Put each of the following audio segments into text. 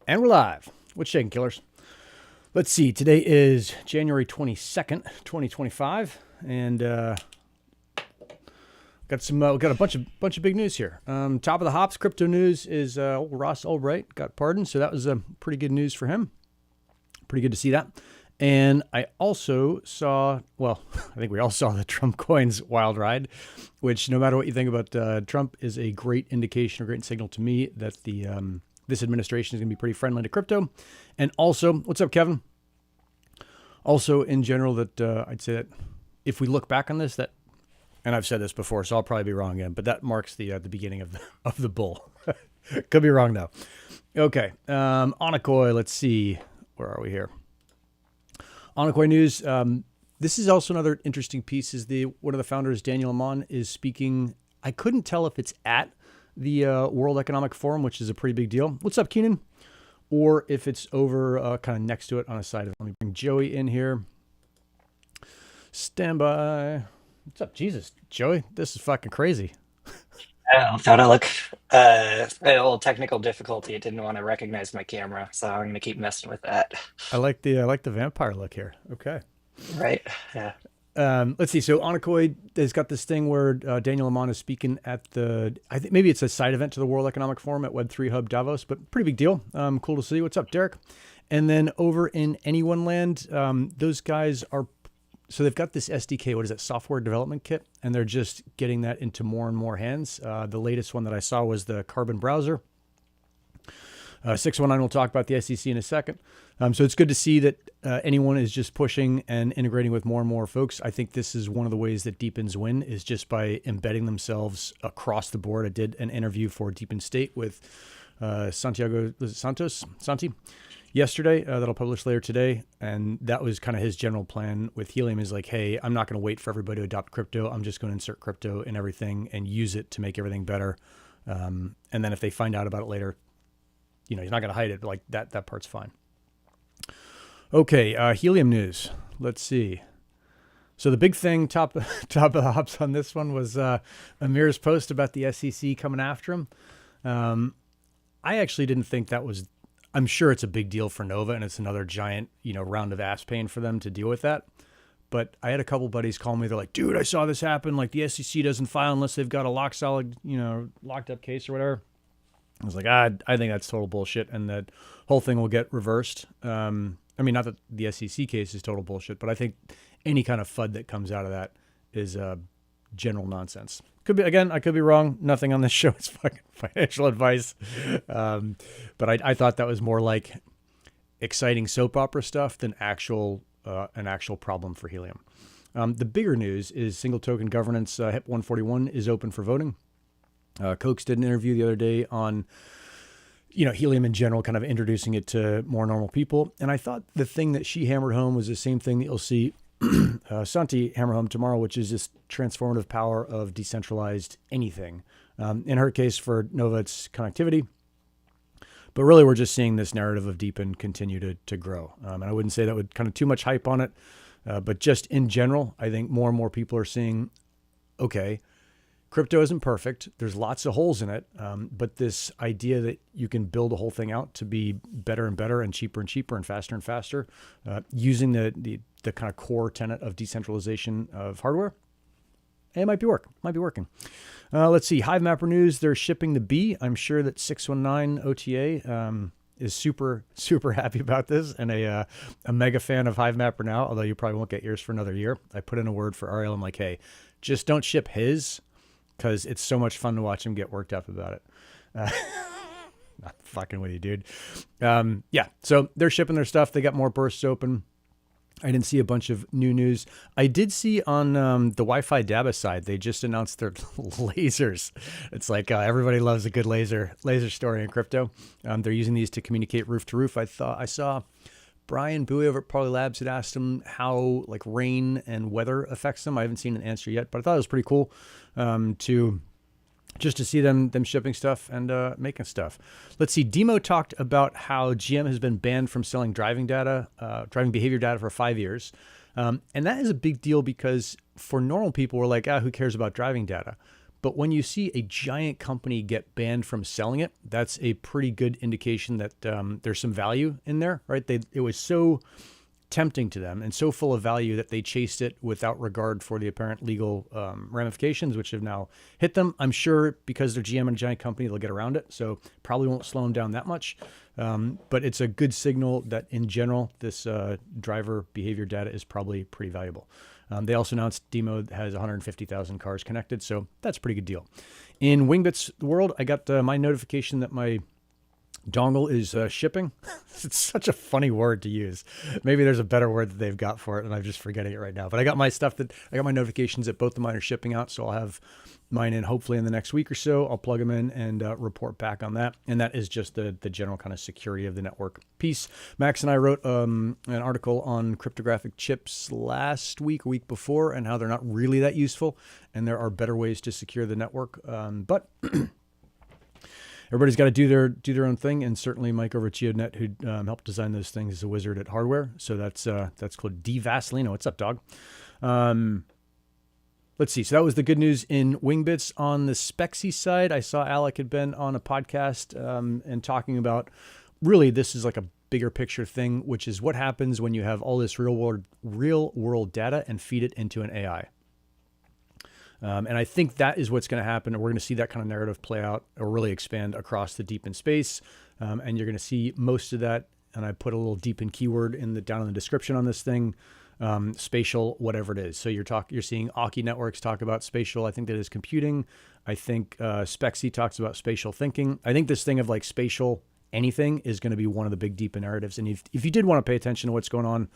And we're live. What's shaking, killers? Let's see. Today is January 22nd, 2025, and we got a bunch of big news here. Top of the hops, crypto news is Ross Ulbricht got pardoned, so that was pretty good news for him. Pretty good to see that. And I also saw, well, I think we all saw the Trump coins wild ride, which no matter what you think about Trump is a great indication, a great signal to me that this administration is going to be pretty friendly to crypto. And also, what's up, Kevin? Also, in general, that I'd say that if we look back on this, that, and I've said this before, so I'll probably be wrong again, but that marks the beginning of the bull. Could be wrong though. Okay, Onocoy. Let's see, where are we here? Onocoy news. This is also another interesting piece. Is one of the founders, Daniel Amman, is speaking. I couldn't tell if it's at the World Economic Forum, which is a pretty big deal. What's up, Keenan? Or if it's over kind of next to it on a side of it. Let me bring Joey in here. Stand by. What's up? Jesus, Joey, this is fucking crazy. I thought Alec, a little technical difficulty. It didn't want to recognize my camera, so I'm gonna keep messing with that. I like the vampire look here. Okay. Right? Yeah. Let's see. So Onocoy has got this thing where Daniel Amman is speaking at I think maybe it's a side event to the World Economic Forum at Web3 Hub Davos, but pretty big deal. Cool to see. What's up, Derek? And then over in Anyone Land, those guys so they've got this SDK, what is it, software development kit, and they're just getting that into more and more hands. The latest one that I saw was the Carbon browser. 619 will talk about the SEC in a second. So it's good to see that anyone is just pushing and integrating with more and more folks. I think this is one of the ways that DePINs win is just by embedding themselves across the board. I did an interview for DePIN State with Santi yesterday that'll publish later today. And that was kind of his general plan with Helium is like, hey, I'm not going to wait for everybody to adopt crypto. I'm just going to insert crypto in everything and use it to make everything better. And then if they find out about it later, he's not going to hide it. Like that part's fine. Okay, Helium news. Let's see. So the big thing, top of the hops on this one was Amir's post about the SEC coming after him. I actually didn't think that was. I'm sure it's a big deal for Nova, and it's another giant, round of ass pain for them to deal with that. But I had a couple buddies call me. They're like, "Dude, I saw this happen. Like the SEC doesn't file unless they've got a locked up case or whatever." I was like, I think that's total bullshit, and that whole thing will get reversed. Not that the SEC case is total bullshit, but I think any kind of FUD that comes out of that is general nonsense. Could be, again, I could be wrong. Nothing on this show is fucking financial advice. But I thought that was more like exciting soap opera stuff than an actual problem for Helium. The bigger news is single token governance. HIP 141 is open for voting. 𝐂𝐫𝐲 did an interview the other day on, Helium in general, kind of introducing it to more normal people. And I thought the thing that she hammered home was the same thing that you'll see Santi hammer home tomorrow, which is this transformative power of decentralized anything. In her case, for Nova, it's connectivity. But really, we're just seeing this narrative of DePIN continue to grow. And I wouldn't say that with kind of too much hype on it. But just in general, I think more and more people are seeing, okay, crypto isn't perfect. There's lots of holes in it. But this idea that you can build a whole thing out to be better and better and cheaper and faster, using the kind of core tenet of decentralization of hardware, it might be working. Let's see. Hivemapper news. They're shipping the B. I'm sure that 619 OTA is super, super happy about this and a mega fan of Hivemapper now, although you probably won't get yours for another year. I put in a word for Ariel. I'm like, hey, just don't ship his, because it's so much fun to watch him get worked up about it. Not fucking with you, dude. Yeah, so they're shipping their stuff. They got more bursts open. I didn't see a bunch of new news. I did see on the Wi-Fi Dabba side, they just announced their lasers. It's like everybody loves a good laser story in crypto. They're using these to communicate roof to roof. I saw Brian Bowie over at Parley Labs had asked him how like rain and weather affects them. I haven't seen an answer yet, but I thought it was pretty cool to see them shipping stuff and making stuff. Let's see. DIMO talked about how GM has been banned from selling driving behavior data for 5 years. And that is a big deal because for normal people, we're like, who cares about driving data? But when you see a giant company get banned from selling it, that's a pretty good indication that there's some value in there, right? It was so tempting to them and so full of value that they chased it without regard for the apparent legal ramifications, which have now hit them. I'm sure because they're GM and a giant company, they'll get around it. So probably won't slow them down that much. But it's a good signal that in general, this driver behavior data is probably pretty valuable. They also announced DIMO has 150,000 cars connected. So that's a pretty good deal. In Wingbits world, I got my notification that my dongle is shipping. It's such a funny word to use. Maybe there's a better word that they've got for it, and I'm just forgetting it right now. But I got my notifications that both of mine are shipping out, so I'll have mine in hopefully in the next week or so. I'll plug them in and report back on that. And that is just the general kind of security of the network piece. Max and I wrote an article on cryptographic chips last week, a week before, and how they're not really that useful, and there are better ways to secure the network. But everybody's got to do their own thing, and certainly Mike over at GeoNet, who helped design those things, is a wizard at hardware. So that's called D Vaseline. What's up, dog? Let's see. So that was the good news in Wingbits. On the Spexi side, I saw Alec had been on a podcast and talking about really this is like a bigger picture thing, which is what happens when you have all this real world data and feed it into an AI. And I think that is what's going to happen. And we're going to see that kind of narrative play out or really expand across the deep in space. And you're going to see most of that. And I put a little deep in keyword down in the description on this thing, spatial, whatever it is. So you're seeing Auki Networks talk about spatial. I think that is computing. I think Spexi talks about spatial thinking. I think this thing of like spatial anything is going to be one of the big deep narratives. And if you did want to pay attention to what's going on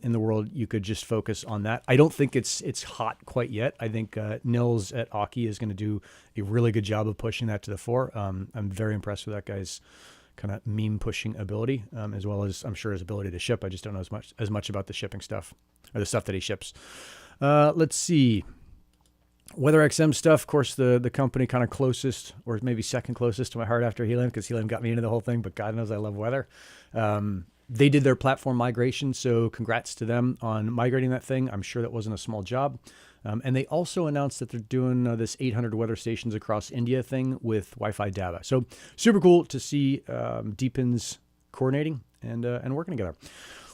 in the world, you could just focus on that. I don't think it's hot quite yet. I think Nils at Auki is going to do a really good job of pushing that to the fore. I'm very impressed with that guy's kind of meme pushing ability, as well as I'm sure his ability to ship. I just don't know as much about the shipping stuff or the stuff that he ships. Let's see. WeatherXM stuff, of course, the company kind of closest or maybe second closest to my heart after Helium, because Helium got me into the whole thing, but God knows I love weather. They did their platform migration, so congrats to them on migrating that thing. I'm sure that wasn't a small job. And they also announced that they're doing this 800 weather stations across India thing with Wi-Fi Dabba. So super cool to see DePINs coordinating and working together.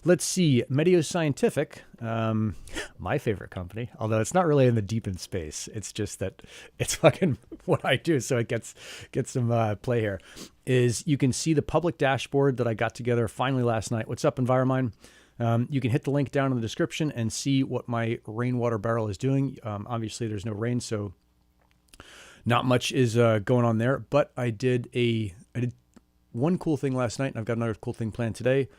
Let's see, Medio Scientific, my favorite company, although it's not really in the deep in space. It's just that it's fucking what I do. So it gets some play here. Is you can see the public dashboard that I got together finally last night. What's up, Enviromine? You can hit the link down in the description and see what my rainwater barrel is doing. Obviously, there's no rain, so not much is going on there. But I did one cool thing last night, and I've got another cool thing planned today.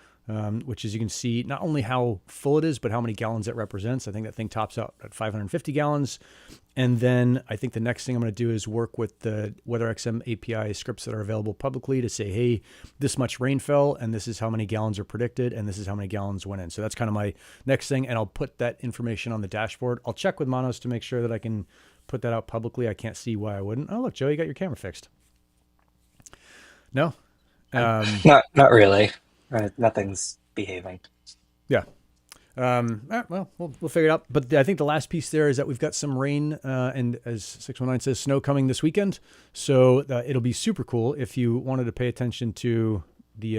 Which is you can see not only how full it is, but how many gallons it represents. I think that thing tops out at 550 gallons. And then I think the next thing I'm going to do is work with the WeatherXM API scripts that are available publicly to say, hey, this much rain fell, and this is how many gallons are predicted, and this is how many gallons went in. So that's kind of my next thing, and I'll put that information on the dashboard. I'll check with Manos to make sure that I can put that out publicly. I can't see why I wouldn't. Oh, look, Joe, you got your camera fixed. No? Not really. Nothing's behaving. Yeah. Well, we'll figure it out. But I think the last piece there is that we've got some rain, and as 619 says, snow coming this weekend. So it'll be super cool if you wanted to pay attention to the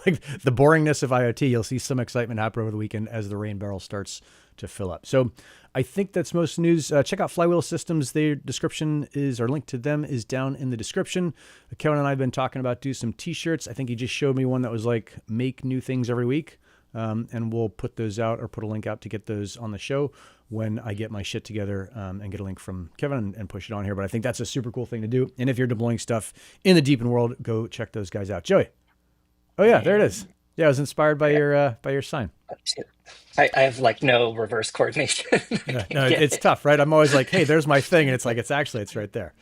like the boringness of IoT. You'll see some excitement happen over the weekend as the rain barrel starts to fill up. So I think that's most news. Check out Flywheel Systems. Their description is, or link to them is down in the description. Kevin and I have been talking about do some t-shirts. I think he just showed me one that was like make new things every week. And we'll put those out or put a link out to get those on the show when I get my shit together and get a link from Kevin and push it on here. But I think that's a super cool thing to do. And if you're deploying stuff in the DePIN world, go check those guys out. Joey. Oh yeah, there it is. Yeah, I was inspired by your sign. I have like no reverse coordination. No, it's tough, right? I'm always like, hey, there's my thing. And it's like, it's right there.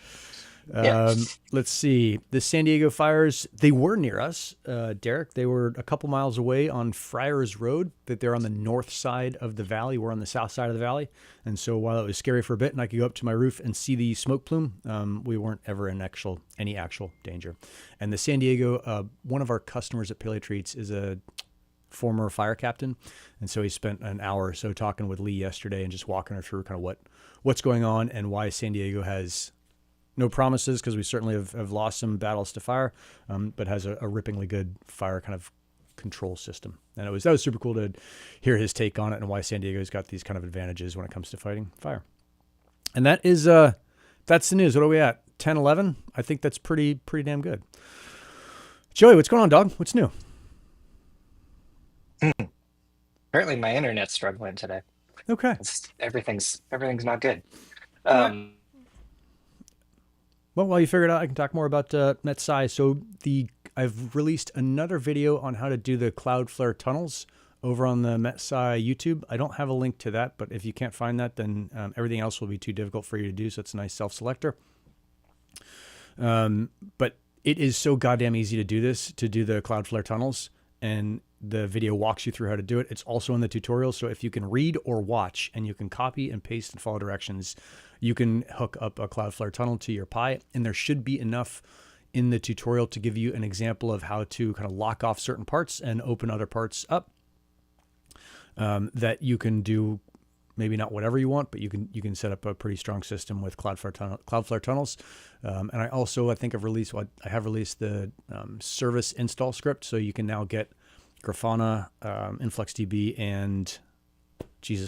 Yeah. Let's see. The San Diego fires, they were near us, Derek. They were a couple miles away on Friars Road, that they're on the north side of the valley. We're on the south side of the valley. And so while it was scary for a bit and I could go up to my roof and see the smoke plume, we weren't ever in any actual danger. And the San Diego, one of our customers at Paleo Treats is a former fire captain, and so he spent an hour or so talking with Lee yesterday and just walking her through kind of what's going on and why San Diego has no promises, because we certainly have lost some battles to fire, but has a rippingly good fire kind of control system. And that was super cool to hear his take on it and why San Diego's got these kind of advantages when it comes to fighting fire. And that is that's the news. What are we at? 10, 11? I think that's pretty damn good. Joey, what's going on, dog? What's new? Apparently, my internet's struggling today. Okay. Everything's not good. All right. Well, while you figure it out, I can talk more about 𝐂𝐫𝐲𝐩. So I've released another video on how to do the Cloudflare tunnels over on the 𝐂𝐫𝐲𝐩 YouTube. I don't have a link to that, but if you can't find that, then everything else will be too difficult for you to do. So it's a nice self-selector. But it is so goddamn easy to do this, to do the Cloudflare tunnels, and the video walks you through how to do it. It's also in the tutorial, so if you can read or watch and you can copy and paste and follow directions, you can hook up a Cloudflare tunnel to your Pi, and there should be enough in the tutorial to give you an example of how to kind of lock off certain parts and open other parts up, that you can do. Maybe not whatever you want, but you can set up a pretty strong system with Cloudflare tunnels. And I think I have released the service install script, so you can now get Grafana, InfluxDB, and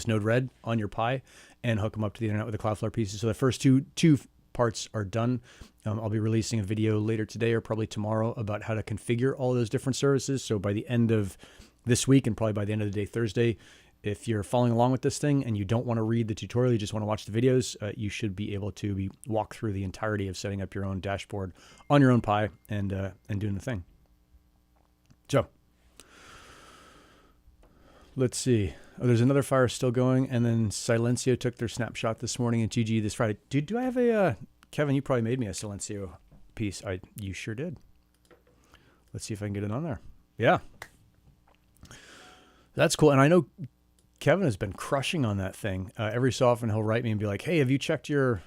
Node-RED on your Pi and hook them up to the internet with the Cloudflare pieces. So the first two parts are done. I'll be releasing a video later today or probably tomorrow about how to configure all those different services. So by the end of this week and probably by the end of the day Thursday, if you're following along with this thing and you don't want to read the tutorial, you just want to watch the videos, you should be able to walk through the entirety of setting up your own dashboard on your own Pi and doing the thing. So let's see. Oh, there's another fire still going, and then Silencio took their snapshot this morning and GG this Friday. Dude, do I have a Kevin? You probably made me a Silencio piece. You sure did. Let's see if I can get it on there. Yeah, that's cool. And I know Kevin has been crushing on that thing. Every so often he'll write me and be like, hey, have you checked your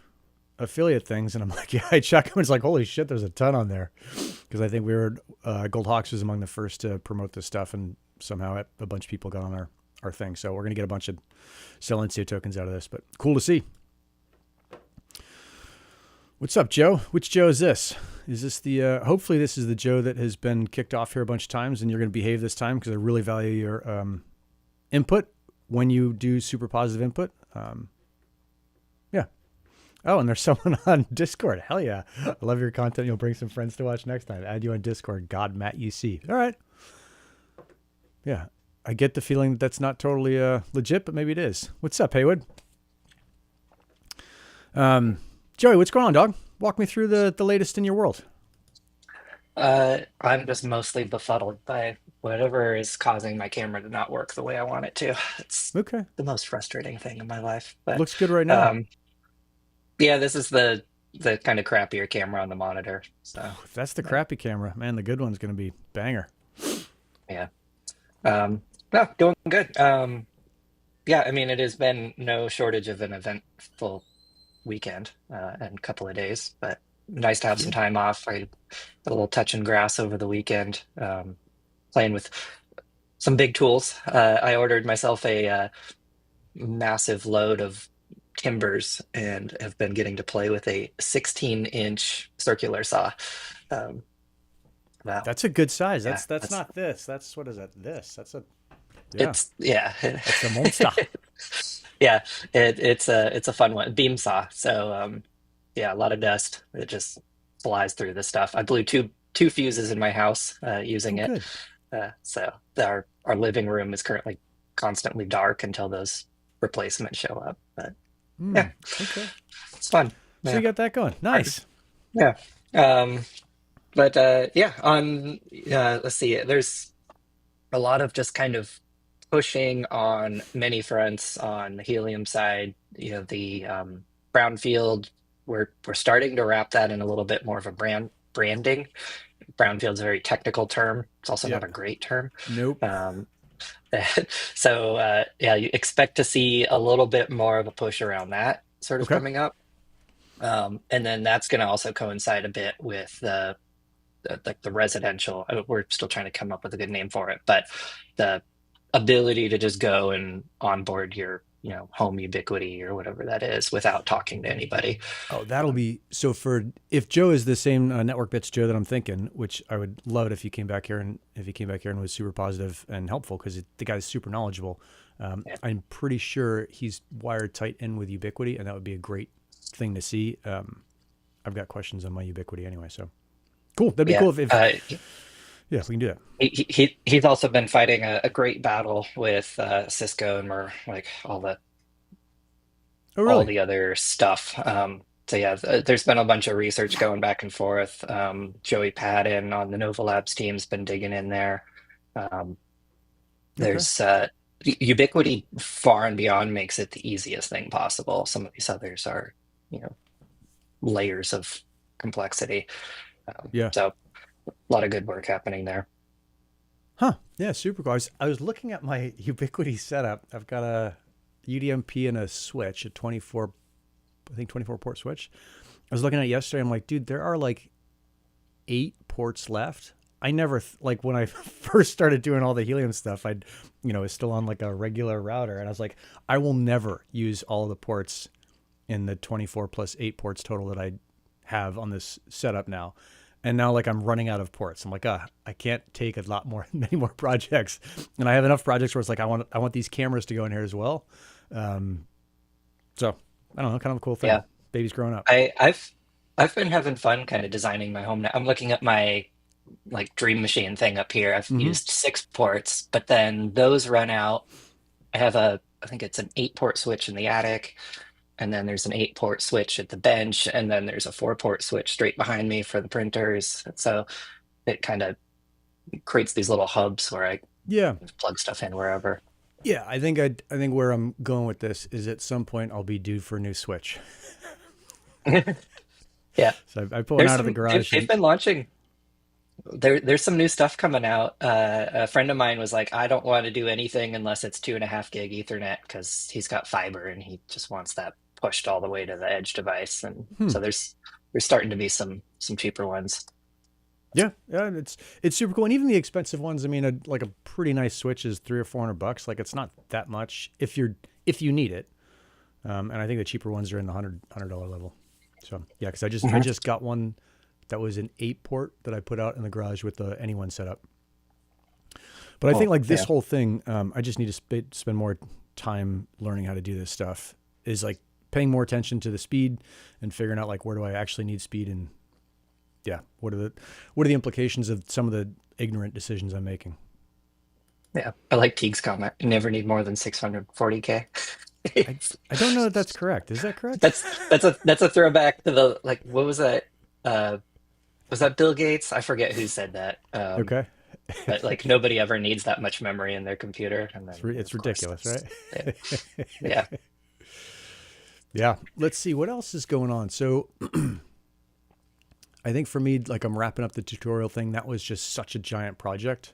affiliate things? And I'm like, yeah, I check them. It's like, holy shit, there's a ton on there. Because I think Goldhawks was among the first to promote this stuff, and somehow a bunch of people got on our thing. So we're going to get a bunch of Silencio tokens out of this, but cool to see. What's up, Joe? Which Joe is this? Is this the, hopefully this is the Joe that has been kicked off here a bunch of times, and you're going to behave this time because I really value your input when you do super positive input. Yeah. Oh, and there's someone on Discord. Hell yeah. I love your content. You'll bring some friends to watch next time. Add you on Discord. God, Matt, UC. All right. Yeah. I get the feeling that that's not totally legit, but maybe it is. What's up, Haywood? Joey, what's going on, dog? Walk me through the latest in your world. I'm just mostly befuddled by whatever is causing my camera to not work the way I want it to. It's Okay. the most frustrating thing in my life. But Looks good right now. yeah, this is the kind of crappier camera on the monitor. So If that's the crappy camera, man, the good one's going to be banger. yeah. No, doing good. Yeah, I mean, it has been no shortage of an eventful weekend and couple of days, but nice to have some time off. I got a little touch and grass over the weekend, playing with some big tools. I ordered myself a massive load of timbers and have been getting to play with a 16-inch circular saw. Wow. That's a good size. Yeah, That's not this. That's, what is that? This. That's a, it's a monster. yeah, it's a fun one. Beam saw. So yeah, a lot of dust. It just flies through this stuff. I blew two fuses in my house using Oh, it. good. So our living room is currently constantly dark until those replacements show up. But yeah, Okay. it's fun. So Yeah. you got that going. Nice. Yeah. But yeah, on let's see, there's a lot of just kind of pushing on many fronts on the Helium side. You know, the brownfield, we're starting to wrap that in a little bit more of a branding. Brownfield's a very technical term. It's also not a great term. Nope. So yeah, you expect to see a little bit more of a push around that sort of Okay. coming up. And then that's going to also coincide a bit with the like the residential. We're still trying to come up with a good name for it, but the ability to just go and onboard your, home ubiquity or whatever that is without talking to anybody. Oh, that'll be so. For if Joe is the same network bits Joe that I'm thinking, which I would love it if he came back here and was super positive and helpful because the guy's super knowledgeable. Yeah. I'm pretty sure he's wired tight in with Ubiquity, and that would be a great thing to see. I've got questions on my Ubiquity anyway, so cool. That'd be Yeah. cool if yeah, if we can do that. He's also been fighting a great battle with Cisco and like Oh, all really? the other stuff. So yeah, there's been a bunch of research going back and forth. Joey Patton on the Nova Labs team's been digging in there. Um, Okay. there's Ubiquity far and beyond makes it the easiest thing possible. Some of these others are, you know, layers of complexity. Yeah. So a lot of good work happening there. Huh. Yeah, super cool. I was looking at my Ubiquity setup. I've got a UDMP and a switch, a 24, I think 24 port switch. I was looking at it yesterday. I'm like, dude, there are like 8 ports left. I never like when I first started doing all the Helium stuff, I'd, was still on like a regular router, and I was like, I will never use all of the ports in the 24 plus 8 ports total that I have on this setup now. And now like I'm running out of ports. I'm like, I can't take a lot more, many more projects. And I have enough projects where it's like, I want these cameras to go in here as well. Um, so I don't know, kind of a cool thing. Yeah, Baby's growing up. I've been having fun kind of designing my home now. I'm looking at my like dream machine thing up here. I've Mm-hmm. used 6 ports, but then those run out. I think it's an 8 port switch in the attic, and then there's an 8 port switch at the bench, and then there's a 4 port switch straight behind me for the printers. So it kind of creates these little hubs where I Yeah. plug stuff in wherever. Yeah. I think where I'm going with this is at some point I'll be due for a new switch. Yeah, So I pull one out of the garage they've and been launching. There's some new stuff coming out. A friend of mine was like, I don't want to do anything unless it's 2.5 gig Ethernet because he's got fiber and he just wants that pushed all the way to the edge device. And hmm. so there's starting to be some cheaper ones. Yeah, yeah, it's super cool, and even the expensive ones. I mean, like a pretty nice Switch is $300 or $400. Like it's not that much if you need it. And I think the cheaper ones are in the $100 level. So yeah, because I Mhm. just got one that was an 8 port that I put out in the garage with the anyone setup. But I think Cool. like this Yeah. whole thing, I just need to spend more time learning how to do this stuff. Is like paying more attention to the speed and figuring out like where do I actually need speed and yeah, what are the implications of some of the ignorant decisions I'm making? Yeah. I like Teague's comment. You never need more than 640K. I I don't know that that's correct. Is that correct? That's a throwback to the like what was that? Uh was that Bill Gates? I forget who said that. Okay, But like nobody ever needs that much memory in their computer. And then it's of course ridiculous, right? yeah. Yeah. Yeah. Let's see what else is going on. So I think for me, like I'm wrapping up the tutorial thing. That was just such a giant project,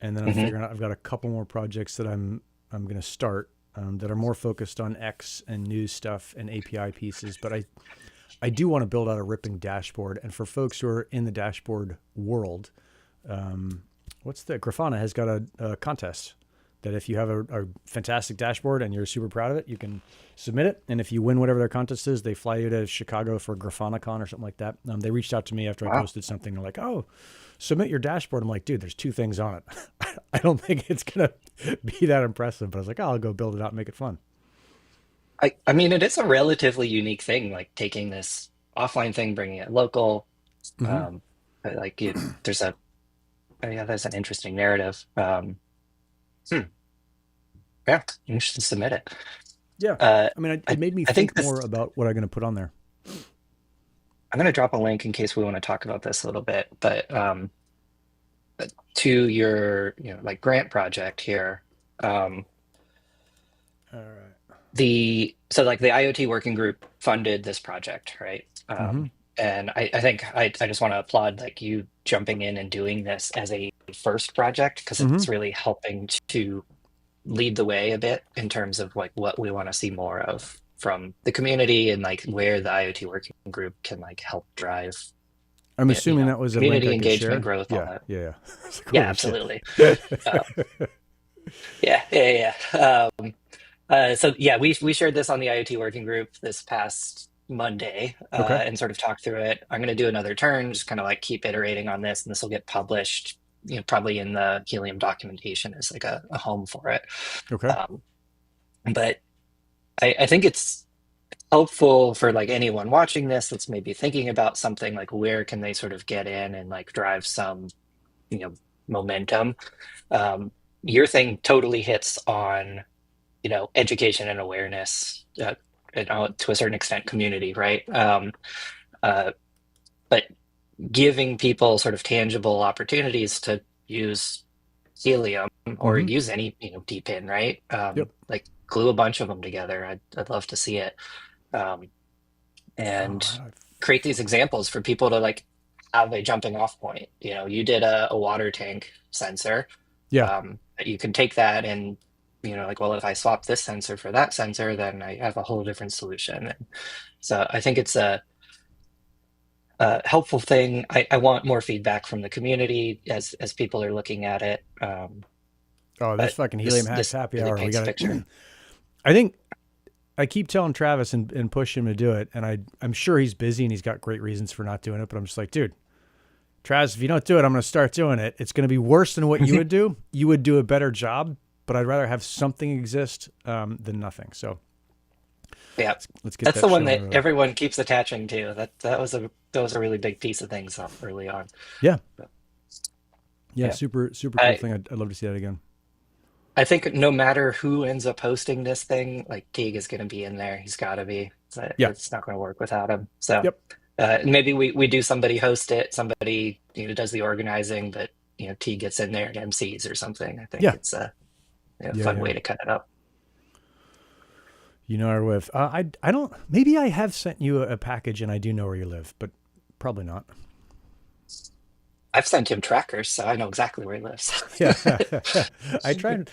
and then I'm Hmm. figuring out I've got a couple more projects that I'm going to start that are more focused on X and news stuff and API pieces. But I do want to build out a ripping dashboard. And for folks who are in the dashboard world, what's the Grafana has got a contest that if you have a fantastic dashboard and you're super proud of it, you can submit it. And if you win whatever their contest is, they fly you to Chicago for GrafanaCon or something like that. They reached out to me after I Wow. posted something. They're like, oh, submit your dashboard. I'm like, dude, there's 2 things on it. I don't think it's going to be that impressive. But I was like, oh, I'll go build it out and make it fun. I mean, it is a relatively unique thing, like taking this offline thing, bringing it local. Hmm. Um, but, like you, yeah, there's an interesting narrative. Hmm, yeah, you should submit it. Yeah. Uh, I mean, it I made me I think think this. more about what I'm going to put on there. I'm going to drop a link in case we want to talk about this a little bit, but to your, like grant project here. Um, All right. so like the IoT working group funded this project, right? Mm-hmm. And I think I just want to applaud like you jumping in and doing this as a first project because Mm-hmm. it's really helping to lead the way a bit in terms of like what we want to see more of from the community and like where the IoT working group can like help drive I'm assuming that was a link community I could engagement, share. growth, all Yeah, that. yeah, yeah. It's like, Yeah, holy shit. absolutely. Uh, yeah. So yeah, we shared this on the IoT working group this past Monday, Okay. and sort of talked through it. I'm going to do another turn, just kind of like keep iterating on this, and this will get published, probably in the Helium documentation as like a home for it. Okay. Um, but I think it's helpful for like anyone watching this that's maybe thinking about something like where can they sort of get in and like drive some, you know, momentum. Um, your thing totally hits on, education and awareness, to a certain extent, community, right? Uh, but giving people sort of tangible opportunities to use Helium or Mm-hmm. use any, DePIN, right? Yep. Like glue a bunch of them together. I'd love to see it. Um, Oh, and create these examples for people to like have a jumping off point. You did a water tank sensor. yeah. You can take that and, like, well, if I swap this sensor for that sensor, then I have a whole different solution. And so I think it's a helpful thing. I want more feedback from the community as people are looking at it. Oh, this But fucking Helium this Hacks this happy really hour. We paints a got picture. to. I think I keep telling Travis and push him to do it, and I'm sure he's busy and he's got great reasons for not doing it. But I'm just like, dude, Travis, if you don't do it, I'm going to start doing it. It's going to be worse than what you would do. You would do a better job, but I'd rather have something exist than nothing. So Yeah, let's get that's that the one show on the that road. everyone keeps attaching to. That was a really big piece of things early on. Yeah, But, yeah, yeah. super cool I thing. I'd love to see that again. I think no matter who ends up hosting this thing, like Teague is going to be in there. He's got to be. Yeah, It's not going to work without him. So yep, maybe we do somebody host it, somebody does the organizing, but Teague gets in there and MCs or something. I think yeah, it's a yeah, fun yeah. way to cut it up. You know where I live. I don't. Maybe I have sent you a package and I do know where you live, but probably not. I've sent him trackers, so I know exactly where he lives. Yeah, I try and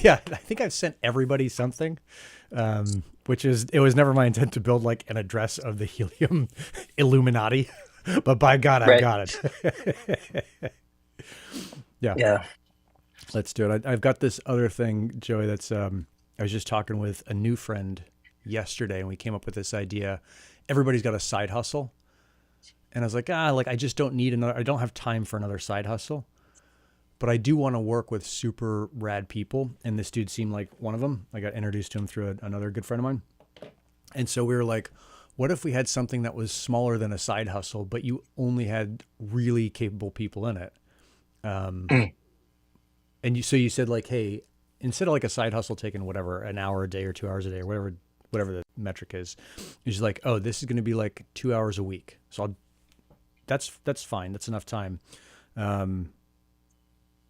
yeah. I think I've sent everybody something, which is it was never my intent to build like an address of the Helium Illuminati, but by God, I've Right. got it. Yeah, Yeah. let's do it. I've got this other thing, Joey. That's I was just talking with a new friend yesterday, and we came up with this idea. Everybody's got a side hustle, and I was like, like I just don't need another. I don't have time for another side hustle. But I do want to work with super rad people. And this dude seemed like one of them. I got introduced to him through another good friend of mine. And so we were like, what if we had something that was smaller than a side hustle, but you only had really capable people in it? Mm. And so you said like, hey, instead of like a side hustle taking whatever, an hour a day or 2 hours a day or whatever the metric is, you're just like, oh, this is going to be like 2 hours a week. So that's fine. That's enough time.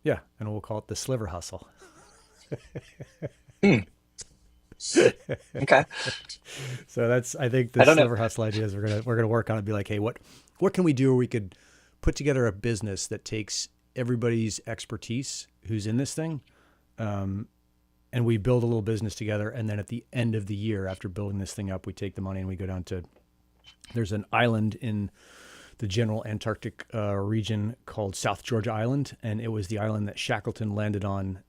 Yeah, and we'll call it the sliver hustle. Hmm. Okay. So that's I think I the don't know. sliver hustle ideas we're gonna work on it. Be like, hey, what can we do where we could put together a business that takes everybody's expertise who's in this thing, and we build a little business together. And then at the end of the year, after building this thing up, we take the money and we go down to there's an island in the general Antarctic region called South Georgia Island, and it was the island that Shackleton landed on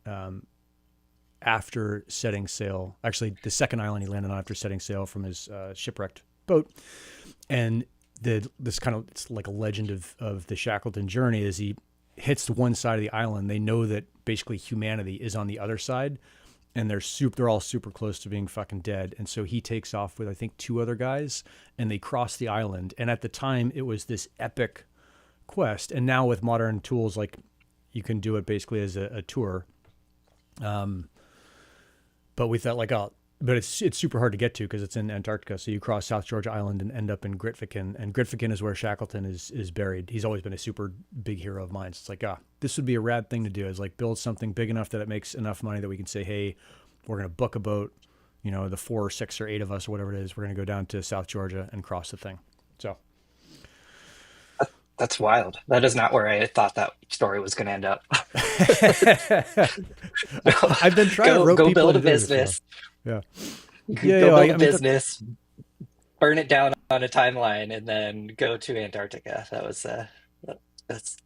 after setting sail. Actually, the second island he landed on after setting sail from his shipwrecked boat. And it's like a legend of the Shackleton journey. As he hits the one side of the island, they know that basically humanity is on the other side, and they're all super close to being fucking dead. And so he takes off with I think two other guys, and they cross the island. And at the time, it was this epic quest. And now with modern tools, like you can do it basically as a tour. But we thought like, oh, but it's super hard to get to because it's in Antarctica. So you cross South Georgia Island and end up in Grytviken, and Grytviken is where Shackleton is buried. He's always been a super big hero of mine. So it's like, this would be a rad thing to do, is like build something big enough that it makes enough money that we can say, hey, we're going to book a boat, the 4 or 6 or 8 of us or whatever it is. We're going to go down to South Georgia and cross the thing. So That's wild. That is not where I thought that story was going to end up. I've been trying to rope Go people build a into doing this business. stuff. Yeah. Go Yeah. build I a mean, business. Burn it down on a timeline and then go to Antarctica. That was that's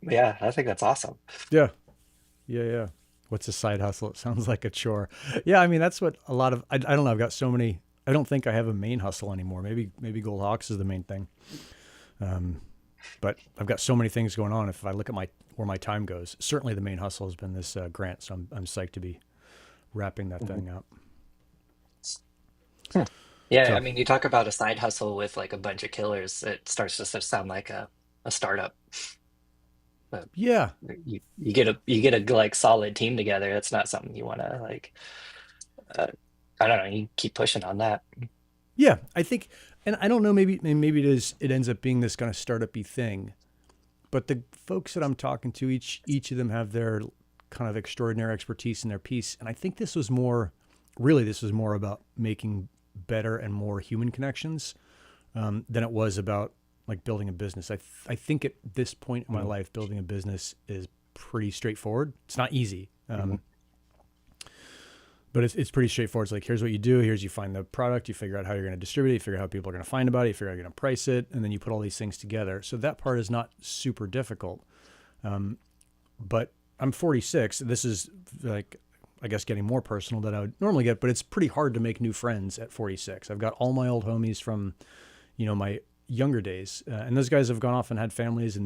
yeah, I think that's awesome. Yeah. Yeah. Yeah. What's a side hustle? It sounds like a chore. Yeah. I mean, that's what a lot of, I don't know. I've got so many, I don't think I have a main hustle anymore. Maybe Gold Hawks is the main thing. Um, but I've got so many things going on. If I look at where my time goes, certainly the main hustle has been this grant. So I'm psyched to be wrapping that Mhm. thing up. Hmm. Yeah, I So mean, you talk about a side hustle with like a bunch of killers, it starts to sound like a startup. But yeah, you get a like solid team together. That's not something you want to like. Uh, I don't know. You keep pushing on that. yeah, I think, and I don't know, maybe it ends up being this kind of startup-y thing, but the folks that I'm talking to, each of them have their kind of extraordinary expertise in their piece, and I think this was more about making better and more human connections than it was about like building a business. I think at this point in my Mhm. life, building a business is pretty straightforward. It's not easy. Mhm. But it's pretty straightforward. It's like, here's what you do. Here's you find the product. You figure out how you're going to distribute it. You figure out how people are going to find about it. You figure out how you're going to price it. And then you put all these things together. So that part is not super difficult. But I'm 46. This is like, I guess, getting more personal than I would normally get. But it's pretty hard to make new friends at 46. I've got all my old homies from, my younger days. And those guys have gone off and had families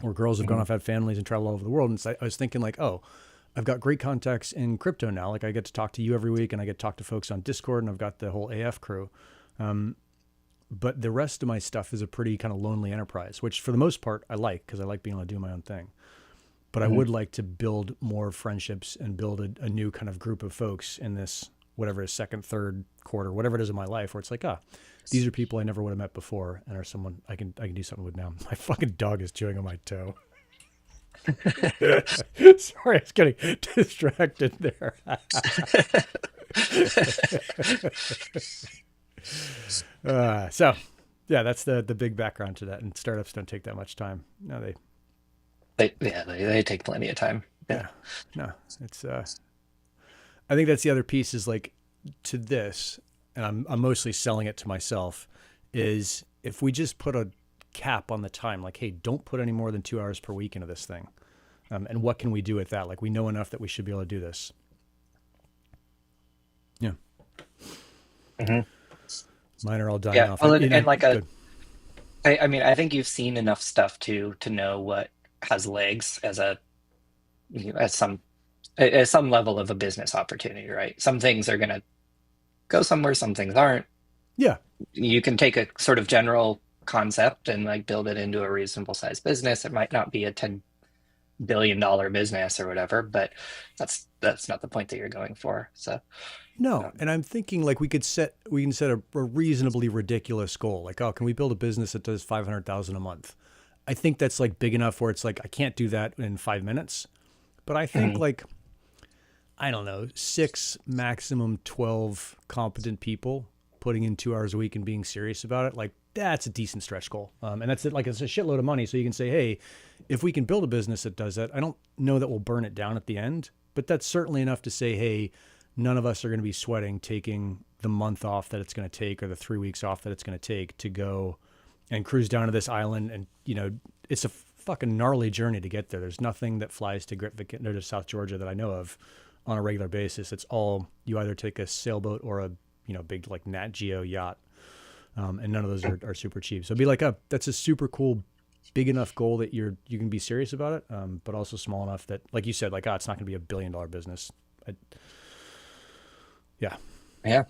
or girls have gone Mhm. off, had families and traveled all over the world. And so I was thinking like, oh, I've got great contacts in crypto now. Like I get to talk to you every week and I get to talk to folks on Discord and I've got the whole AF crew. But the rest of my stuff is a pretty kind of lonely enterprise, which for the most part I like because I like being able to do my own thing. But I Mhm. would like to build more friendships and build a new kind of group of folks in this, whatever is second, third quarter, whatever it is in my life where it's like, these are people I never would have met before and are someone I can do something with now. My fucking dog is chewing on my toe. Sorry, I was getting distracted there. So, yeah, that's the big background to that. And startups don't take that much time. No, They take plenty of time. Yeah. yeah, no, it's. I think that's the other piece is like to this, and I'm mostly selling it to myself. Is if we just put a cap on the time, like, hey, don't put any more than 2 hours per week into this thing. And what can we do with that? Like, we know enough that we should be able to do this. Yeah, Mhm. mine are all dying Yeah. off. Well, and like Good. I mean, I think you've seen enough stuff to know what has legs as a as some at some level of a business opportunity, right? Some things are going to go somewhere, some things aren't. Yeah, You can take a sort of general concept and like build it into a reasonable sized business. It might not be a $10 billion business or whatever, but that's not the point that you're going for. So, no, um, and I'm thinking like we can set a reasonably ridiculous goal. Like, oh, can we build a business that does 500,000 a month? I think that's like big enough where it's like I can't do that in 5 minutes. But I think mhm. like I don't know, 6 maximum 12 competent people putting in 2 hours a week and being serious about it, like that's a decent stretch goal. And that's it. Like it's a shitload of money. So you can say, hey, if we can build a business that does that, I don't know that we'll burn it down at the end, but that's certainly enough to say, hey, none of us are going to be sweating taking the month off that it's going to take or the 3 weeks off that it's going to take to go and cruise down to this island. And, it's a fucking gnarly journey to get there. There's nothing that flies to to South Georgia that I know of on a regular basis. It's all you either take a sailboat or a big like Nat Geo yacht, and none of those are super cheap. So it'd be like that's a super cool, big enough goal that you can be serious about it, but also small enough that like you said, like it's not going to be a $1 billion business. Yeah. Yeah,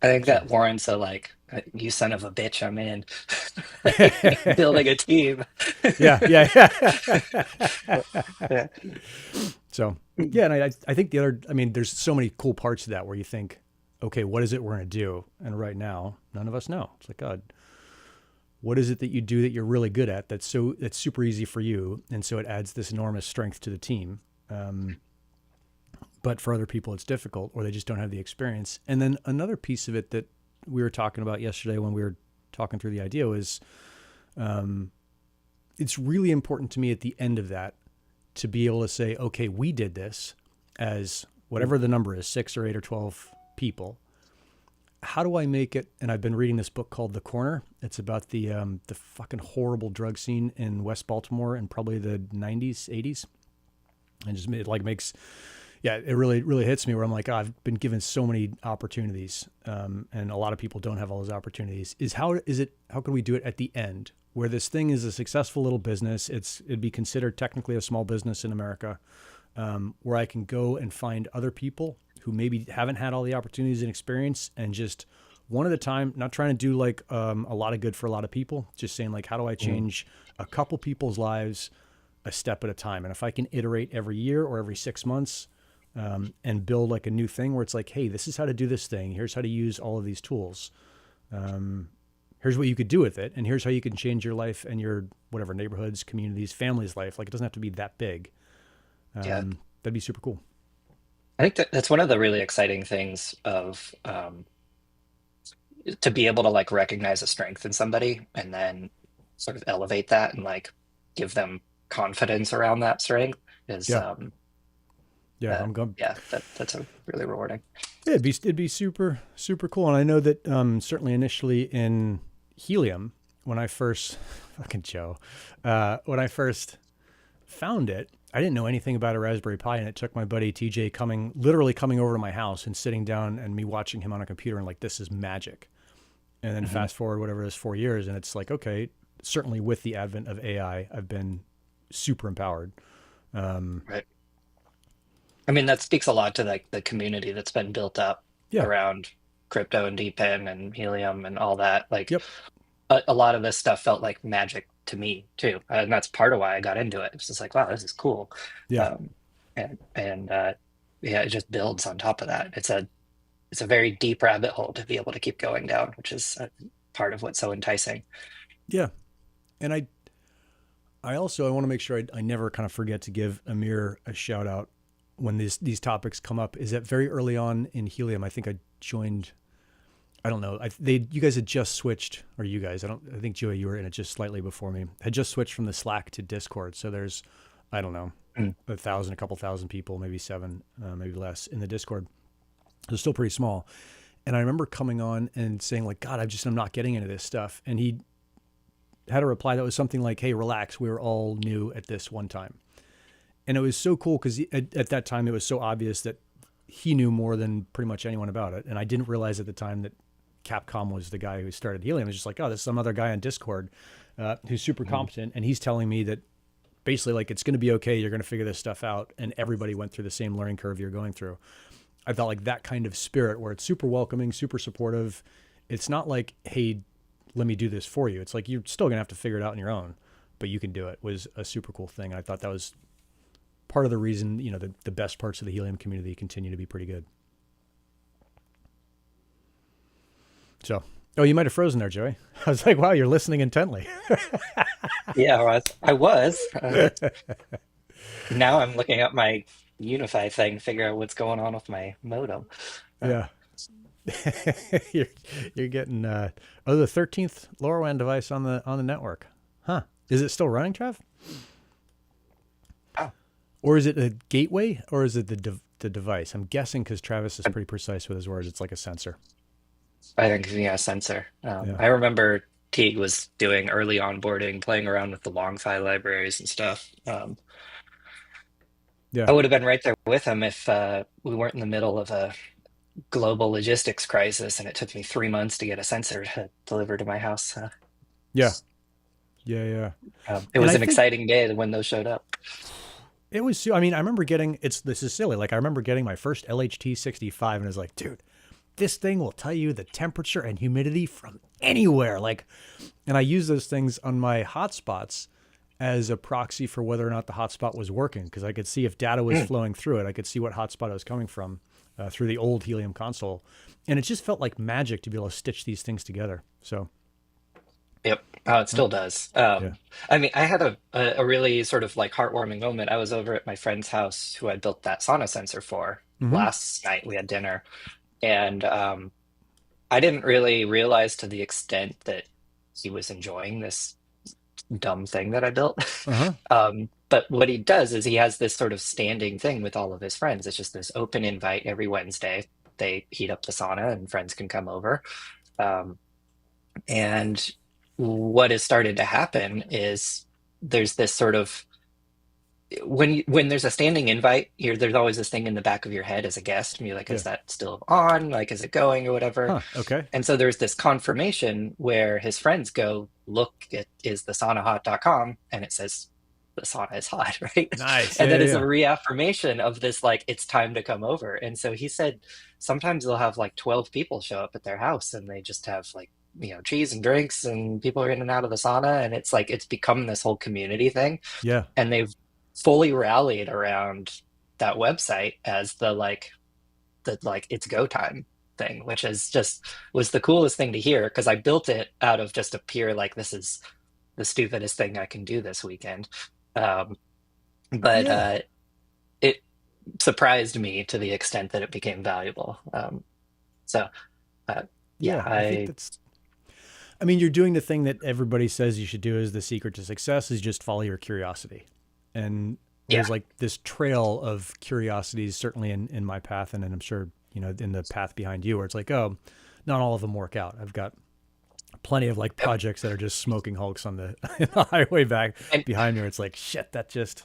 I think So that warrants a like, you son of a bitch, I'm in. Building a team. yeah, yeah. Yeah. So yeah, and I think the other, I mean, there's so many cool parts to that where you think, okay, what is it we're going to do? And right now, none of us know. It's like, God, what is it that you do that you're really good at? That's super easy for you, and so it adds this enormous strength to the team. Um, but for other people, it's difficult, or they just don't have the experience. And then another piece of it that we were talking about yesterday when we were talking through the idea was, it's really important to me at the end of that to be able to say, okay, we did this as whatever the number is, 6 or 8 or 12 people. how do I make it? And I've been reading this book called The Corner. It's about the fucking horrible drug scene in West Baltimore in probably the 90s, 80s. And just it like makes, yeah, it really hits me where I'm like, oh, I've been given so many opportunities, and a lot of people don't have all those opportunities. How can we do it at the end where this thing is a successful little business? It'd be considered technically a small business in America, where I can go and find other people who maybe haven't had all the opportunities and experience, and just one at a time, not trying to do like a lot of good for a lot of people, just saying like, how do I change a couple people's lives a step at a time? And if I can iterate every year or every 6 months, and build like a new thing where it's like, hey, this is how to do this thing. Here's how to use all of these tools. Here's what you could do with it. And here's how you can change your life and your whatever neighborhoods, communities, family's life. Like it doesn't have to be that big. Yeah. That'd be super cool. I think that's one of the really exciting things of to be able to like recognize a strength in somebody and then sort of elevate that and like give them confidence around that strength is Yeah. Yeah. I'm going. yeah, that's a really rewarding. Yeah, it'd be super, super cool. And I know that, certainly initially in Helium, when I first fucking Joe, when I first found it, I didn't know anything about a Raspberry Pi, and it took my buddy TJ literally coming over to my house and sitting down and me watching him on a computer and like, this is magic. And then Hmm. fast forward, whatever it is, 4 years. And it's like, okay, certainly with the advent of AI, I've been super empowered. Um, Right. I mean, that speaks a lot to like the community that's been built up yeah. around crypto and DePIN and Helium and all that. Like Yep. a lot of this stuff felt like magic to me too, and that's part of why I got into it. It's just like, wow, this is cool, Yeah. um, and yeah, it just builds on top of that. It's a very deep rabbit hole to be able to keep going down, which is part of what's so enticing. Yeah. And I also, I want to make sure I never kind of forget to give Amir a shout out when these topics come up. Is that very early on in Helium, I think I joined, I don't know. You guys had just switched, or you guys, I think Joey, you were in it just slightly before me, had just switched from the Slack to Discord. So there's, I don't know, Mm. a couple thousand people, maybe seven, maybe less in the Discord. It's still pretty small. And I remember coming on and saying like, God, I'm not getting into this stuff. And he had a reply that was something like, hey, relax. We were all new at this one time. And it was so cool because at that time, it was so obvious that he knew more than pretty much anyone about it. And I didn't realize at the time that Capcom was the guy who started Helium. It was just like, oh, there's some other guy on Discord who's super Mhm. competent. And he's telling me that basically like, it's going to be okay. You're going to figure this stuff out. And everybody went through the same learning curve you're going through. I felt like that kind of spirit where it's super welcoming, super supportive. It's not like, hey, let me do this for you. It's like, you're still going to have to figure it out on your own, but you can do it, was a super cool thing. And I thought that was part of the reason, the best parts of the Helium community continue to be pretty good. So, oh, you might have frozen there, Joey. I was like, wow, you're listening intently. Yeah, I was. Now I'm looking up my Unify thing, figure out what's going on with my modem. Uh, Yeah. you're, you're getting, the 13th LoRaWAN device on the network. Huh. Is it still running, Trev? oh, Or is it a gateway, or is it the device? I'm guessing because Travis is pretty precise with his words. It's like a sensor. I think yeah, sensor. Yeah. I remember Teague was doing early onboarding, playing around with the long file libraries and stuff. Yeah. I would have been right there with him if we weren't in the middle of a global logistics crisis, and it took me 3 months to get a sensor delivered to my house. Yeah. Yeah. Yeah. It And was I an think exciting day when those showed up. it was, I mean, I remember this is silly. Like I remember getting my first LHT 65 and I was like, dude, this thing will tell you the temperature and humidity from anywhere. Like, and I use those things on my hotspots as a proxy for whether or not the hotspot was working. Cause I could see if data was Mm. flowing through it. I could see what hotspot it was coming from through the old Helium console. And it just felt like magic to be able to stitch these things together. So Yep. Oh, it uh, still does. yeah. I mean, I had a really sort of like heartwarming moment. I was over at my friend's house who I built that sauna sensor for Mm-hmm. last night. We had dinner, and I didn't really realize to the extent that he was enjoying this dumb thing that I built. Uh-huh. But what he does is he has this sort of standing thing with all of his friends. It's just this open invite every Wednesday. they heat up the sauna and friends can come over. Um, and what has started to happen is there's this sort of when there's a standing invite here, there's always this thing in the back of your head as a guest, and you're like, Yeah. is that still on? Like, is it going or whatever? Huh. Okay. And so there's this confirmation where his friends go, look at is the sauna hot.com, and it says the sauna is hot, right? Nice. And Yeah. that Yeah. is Yeah. a reaffirmation of this, like, it's time to come over. And so he said sometimes they'll have like 12 people show up at their house and they just have like, cheese and drinks and people are in and out of the sauna. And it's like, it's become this whole community thing. Yeah. And they've fully rallied around that website as the it's go time thing, which is just was the coolest thing to hear because I built it out of just a pure like this is the stupidest thing I can do this weekend. Um, but Yeah. it surprised me to the extent that it became valuable. So uh, yeah, Yeah. I think I mean, you're doing the thing that everybody says you should do is the secret to success is just follow your curiosity. And yeah, there's like this trail of curiosities, certainly in my path. And I'm sure, in the path behind you where it's like, oh, not all of them work out. I've got plenty of like yep. projects that are just smoking hulks on the highway back And behind me where it's like, shit, that just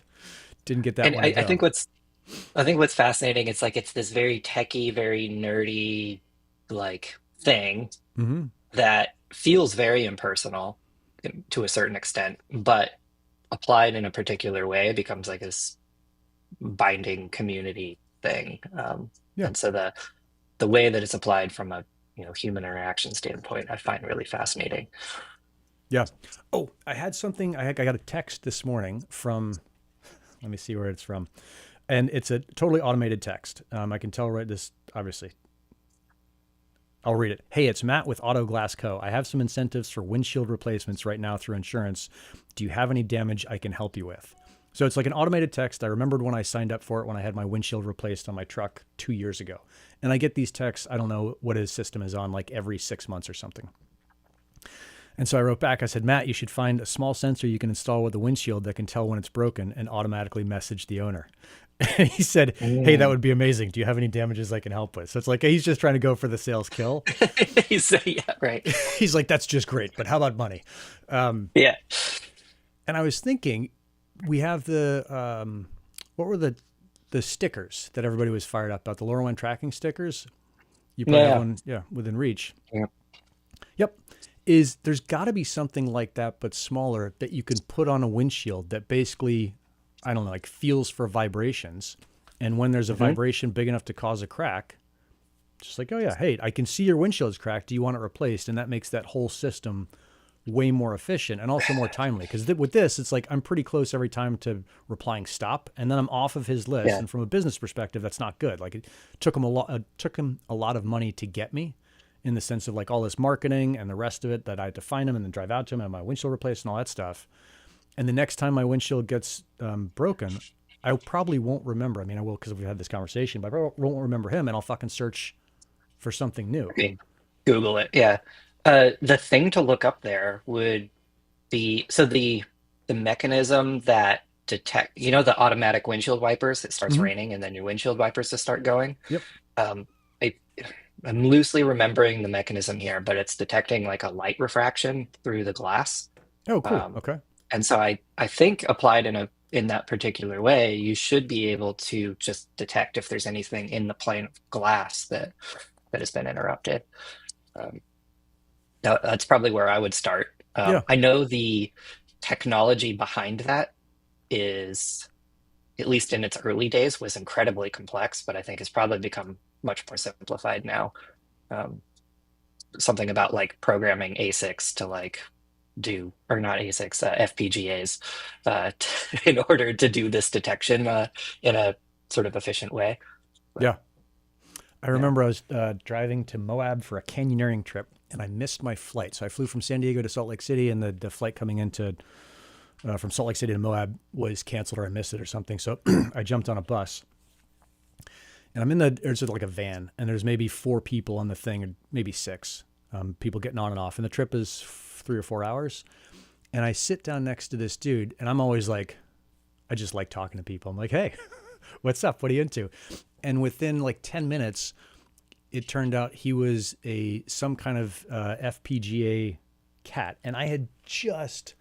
didn't get that and one to I go. think what's fascinating, it's like it's this very techy, very nerdy like thing Mm-hmm. that feels very impersonal to a certain extent, but applied in a particular way, it becomes like this binding community thing. Yeah. And so the way that it's applied from a human interaction standpoint, I find really fascinating. Yeah. Oh, I had something. I got a text this morning from, let me see where it's from. And it's a totally automated text. I can tell right this, obviously. I'll read it. Hey, it's Matt with Auto Glass Co. I have some incentives for windshield replacements right now through insurance. Do you have any damage I can help you with? So it's like an automated text. I remembered when I signed up for it when I had my windshield replaced on my truck 2 years ago. And I get these texts, I don't know what his system is on, like every 6 months or something. And so I wrote back, I said, Matt, you should find a small sensor you can install with the windshield that can tell when it's broken and automatically message the owner. And he said, hey, that Mm. would be amazing. Do you have any damages I can help with? So it's like, he's just trying to go for the sales kill. Yeah, right. He's like, that's just great, but how about money? Um, Yeah. and I was thinking, we have what were the stickers that everybody was fired up about? The LoRaWAN tracking stickers. You probably have Yeah. one, yeah, within reach. Yeah. Yep. There's got to be something like that, but smaller that you can put on a windshield that basically, I don't know, like feels for vibrations. And when there's a Hmm. vibration big enough to cause a crack, just like, oh yeah, hey, I can see your windshield's cracked. Do you want it replaced? And that makes that whole system way more efficient and also more timely. Because with this, it's like I'm pretty close every time to replying stop, and then I'm off of his list. Yeah. And from a business perspective, that's not good. Like it took him a lot of money to get me, in the sense of like all this marketing and the rest of it that I had to find him and then drive out to him and my windshield replaced and all that stuff. And the next time my windshield gets broken, I probably won't remember. I mean, I will because we've had this conversation, but I probably won't remember him, and I'll fucking search for something new. I mean, Google it. Yeah. The thing to look up there would be so the mechanism that detect, the automatic windshield wipers, it starts Hmm. raining and then your windshield wipers just start going. Yep. Um, I, I'm loosely remembering the mechanism here, but it's detecting like a light refraction through the glass. Oh, cool. Um, Okay. and so I think applied in that particular way, you should be able to just detect if there's anything in the plane of glass that has been interrupted. Um, that's probably where I would start. Yeah. I know the technology behind that is, at least in its early days, was incredibly complex, but I think it's probably become much more simplified now. Um, Something about like programming ASICs to like do, or not ASICs, FPGAs, in order to do this detection in a sort of efficient way. But Yeah. I yeah. remember I was driving to Moab for a canyoneering trip, and I missed my flight. So I flew from San Diego to Salt Lake City, and the flight coming into from Salt Lake City to Moab was canceled, or I missed it or something. So I jumped on a bus, and there's like a van, and there's maybe 4 people on the thing, or maybe 6 people getting on and off. And the trip is 3 or 4 hours. And I sit down next to this dude, and I'm always like, I just like talking to people. I'm like, hey, what's up? What are you into? And within like 10 minutes, it turned out he was some kind of FPGA cat, and I had just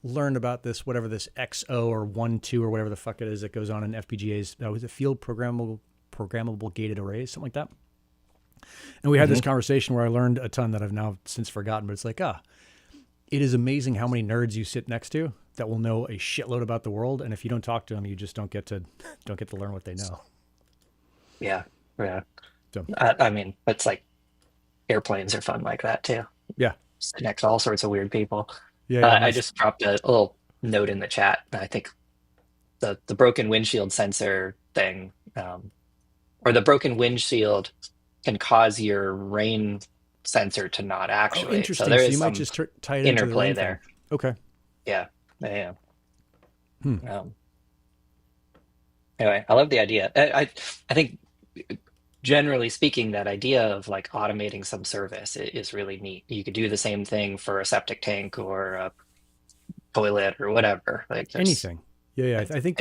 learned about this, whatever this XO or 1.2 or whatever the fuck it is that goes on in FPGAs. That was a field programmable gated arrays, something like that. And we had this conversation where I learned a ton that I've now since forgotten, but it's like, it is amazing how many nerds you sit next to that will know a shitload about the world. And if you don't talk to them, you just don't get to learn what they know. Yeah. Yeah. So, I mean, it's like airplanes are fun like that too. yeah. Just connect all sorts of weird people. Yeah. I just dropped a little note in the chat. I think the broken windshield sensor thing, or the broken windshield can cause your rain sensor to not actuate. Interesting. So there is you some might just tie it into the interplay rain there. thing. Okay. Yeah. Yeah. Anyway, I love the idea. I think generally speaking, that idea of like automating some service is really neat. You could do the same thing for a septic tank or a toilet or whatever. Like anything. Yeah. I think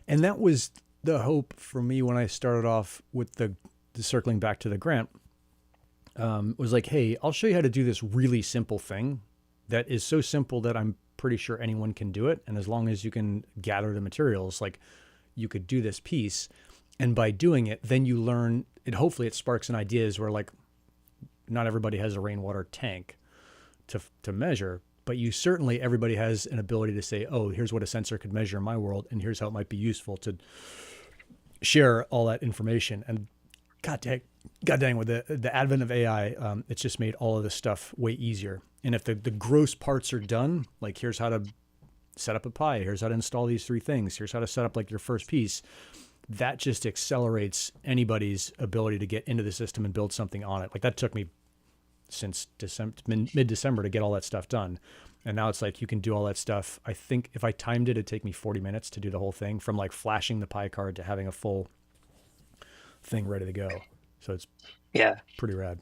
and that was the hope for me when I started off with the circling back to the grant. Was like, hey, I'll show you how to do this really simple thing that is so simple that I'm pretty sure anyone can do it. And as long as you can gather the materials, like you could do this piece. And by doing it, then you learn it. Hopefully it sparks an ideas where like not everybody has a rainwater tank to measure, but everybody has an ability to say, oh, here's what a sensor could measure in my world. And here's how it might be useful to share all that information. And God dang, with the advent of AI, it's just made all of this stuff way easier. And if the gross parts are done, like here's how to set up a Pi, here's how to install these 3 things, here's how to set up like your first piece, that just accelerates anybody's ability to get into the system and build something on it. Like that took me since mid-December to get all that stuff done. And now it's like you can do all that stuff. I think if I timed it, it'd take me 40 minutes to do the whole thing, from like flashing the Pi card to having a full thing ready to go. So it's pretty rad.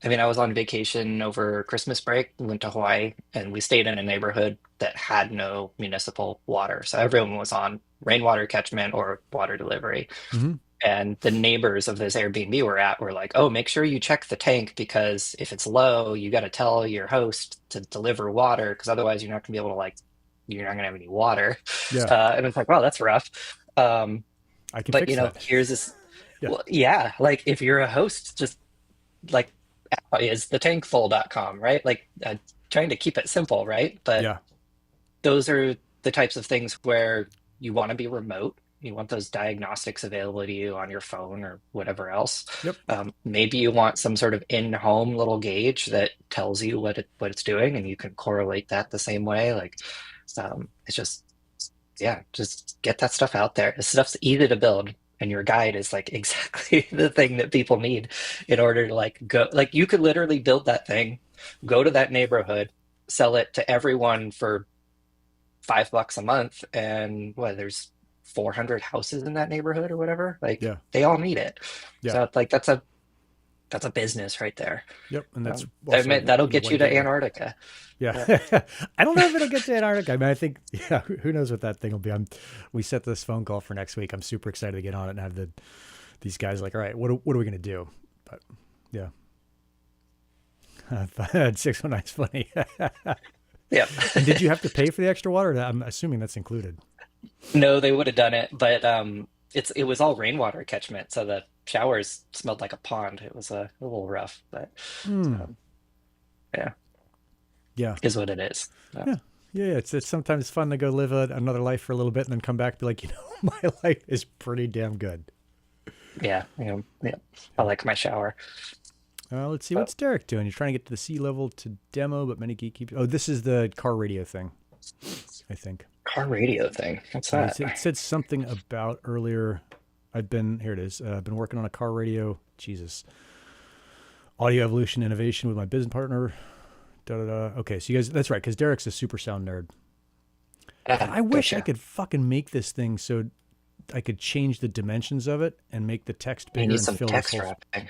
I mean, I was on vacation over Christmas break. We went to Hawaii and we stayed in a neighborhood that had no municipal water. So everyone was on rainwater catchment or water delivery. Mm-hmm. And the neighbors of this Airbnb we're at were like, oh, make sure you check the tank because if it's low, you got to tell your host to deliver water because otherwise you're not going to be able to you're not going to have any water. Yeah. And it's like, wow, that's rough. I can fix that. Here's this. Yeah. Well, yeah, like if you're a host, just like is thetankful.com, right? Like trying to keep it simple, right? But those are the types of things where you want to be remote. You want those diagnostics available to you on your phone or whatever else. Yep. Maybe you want some sort of in-home little gauge that tells you what it's doing, and you can correlate that the same way. Like, it's just get that stuff out there. This stuff's easy to build, and your guide is like exactly the thing that people need in order to go. Like, you could literally build that thing, go to that neighborhood, sell it to everyone for $5 a month, and there's 400 houses in that neighborhood or whatever. Like, they all need it. So like that's a business right there. Yep. And that's that'll get you to Antarctica. Yeah. I don't know if it'll get to Antarctica. I mean, I think, who knows what that thing will be. We set this phone call for next week. I'm super excited to get on it and have these guys like, all right, what are we going to do? But yeah. 619 is funny. Yeah. And did you have to pay for the extra water? I'm assuming that's included. No, they would have done it, but it was all rainwater catchment, so the showers smelled like a pond. It was a little rough, but is what it is. So. Yeah. It's sometimes fun to go live another life for a little bit and then come back and be like, my life is pretty damn good. Yeah. I like my shower. Let's see, what's Derek doing? You're trying to get to the sea level to demo, but many geek keep. Oh, this is the car radio thing, I think. Car radio thing. What's that? It said something about earlier. Here it is. I've been working on a car radio. Jesus. Audio evolution innovation with my business partner. Okay, so you guys, that's right, because Derek's a super sound nerd. And I wish I could fucking make this thing so I could change the dimensions of it and make the text bigger and fill text the whole. wrapping.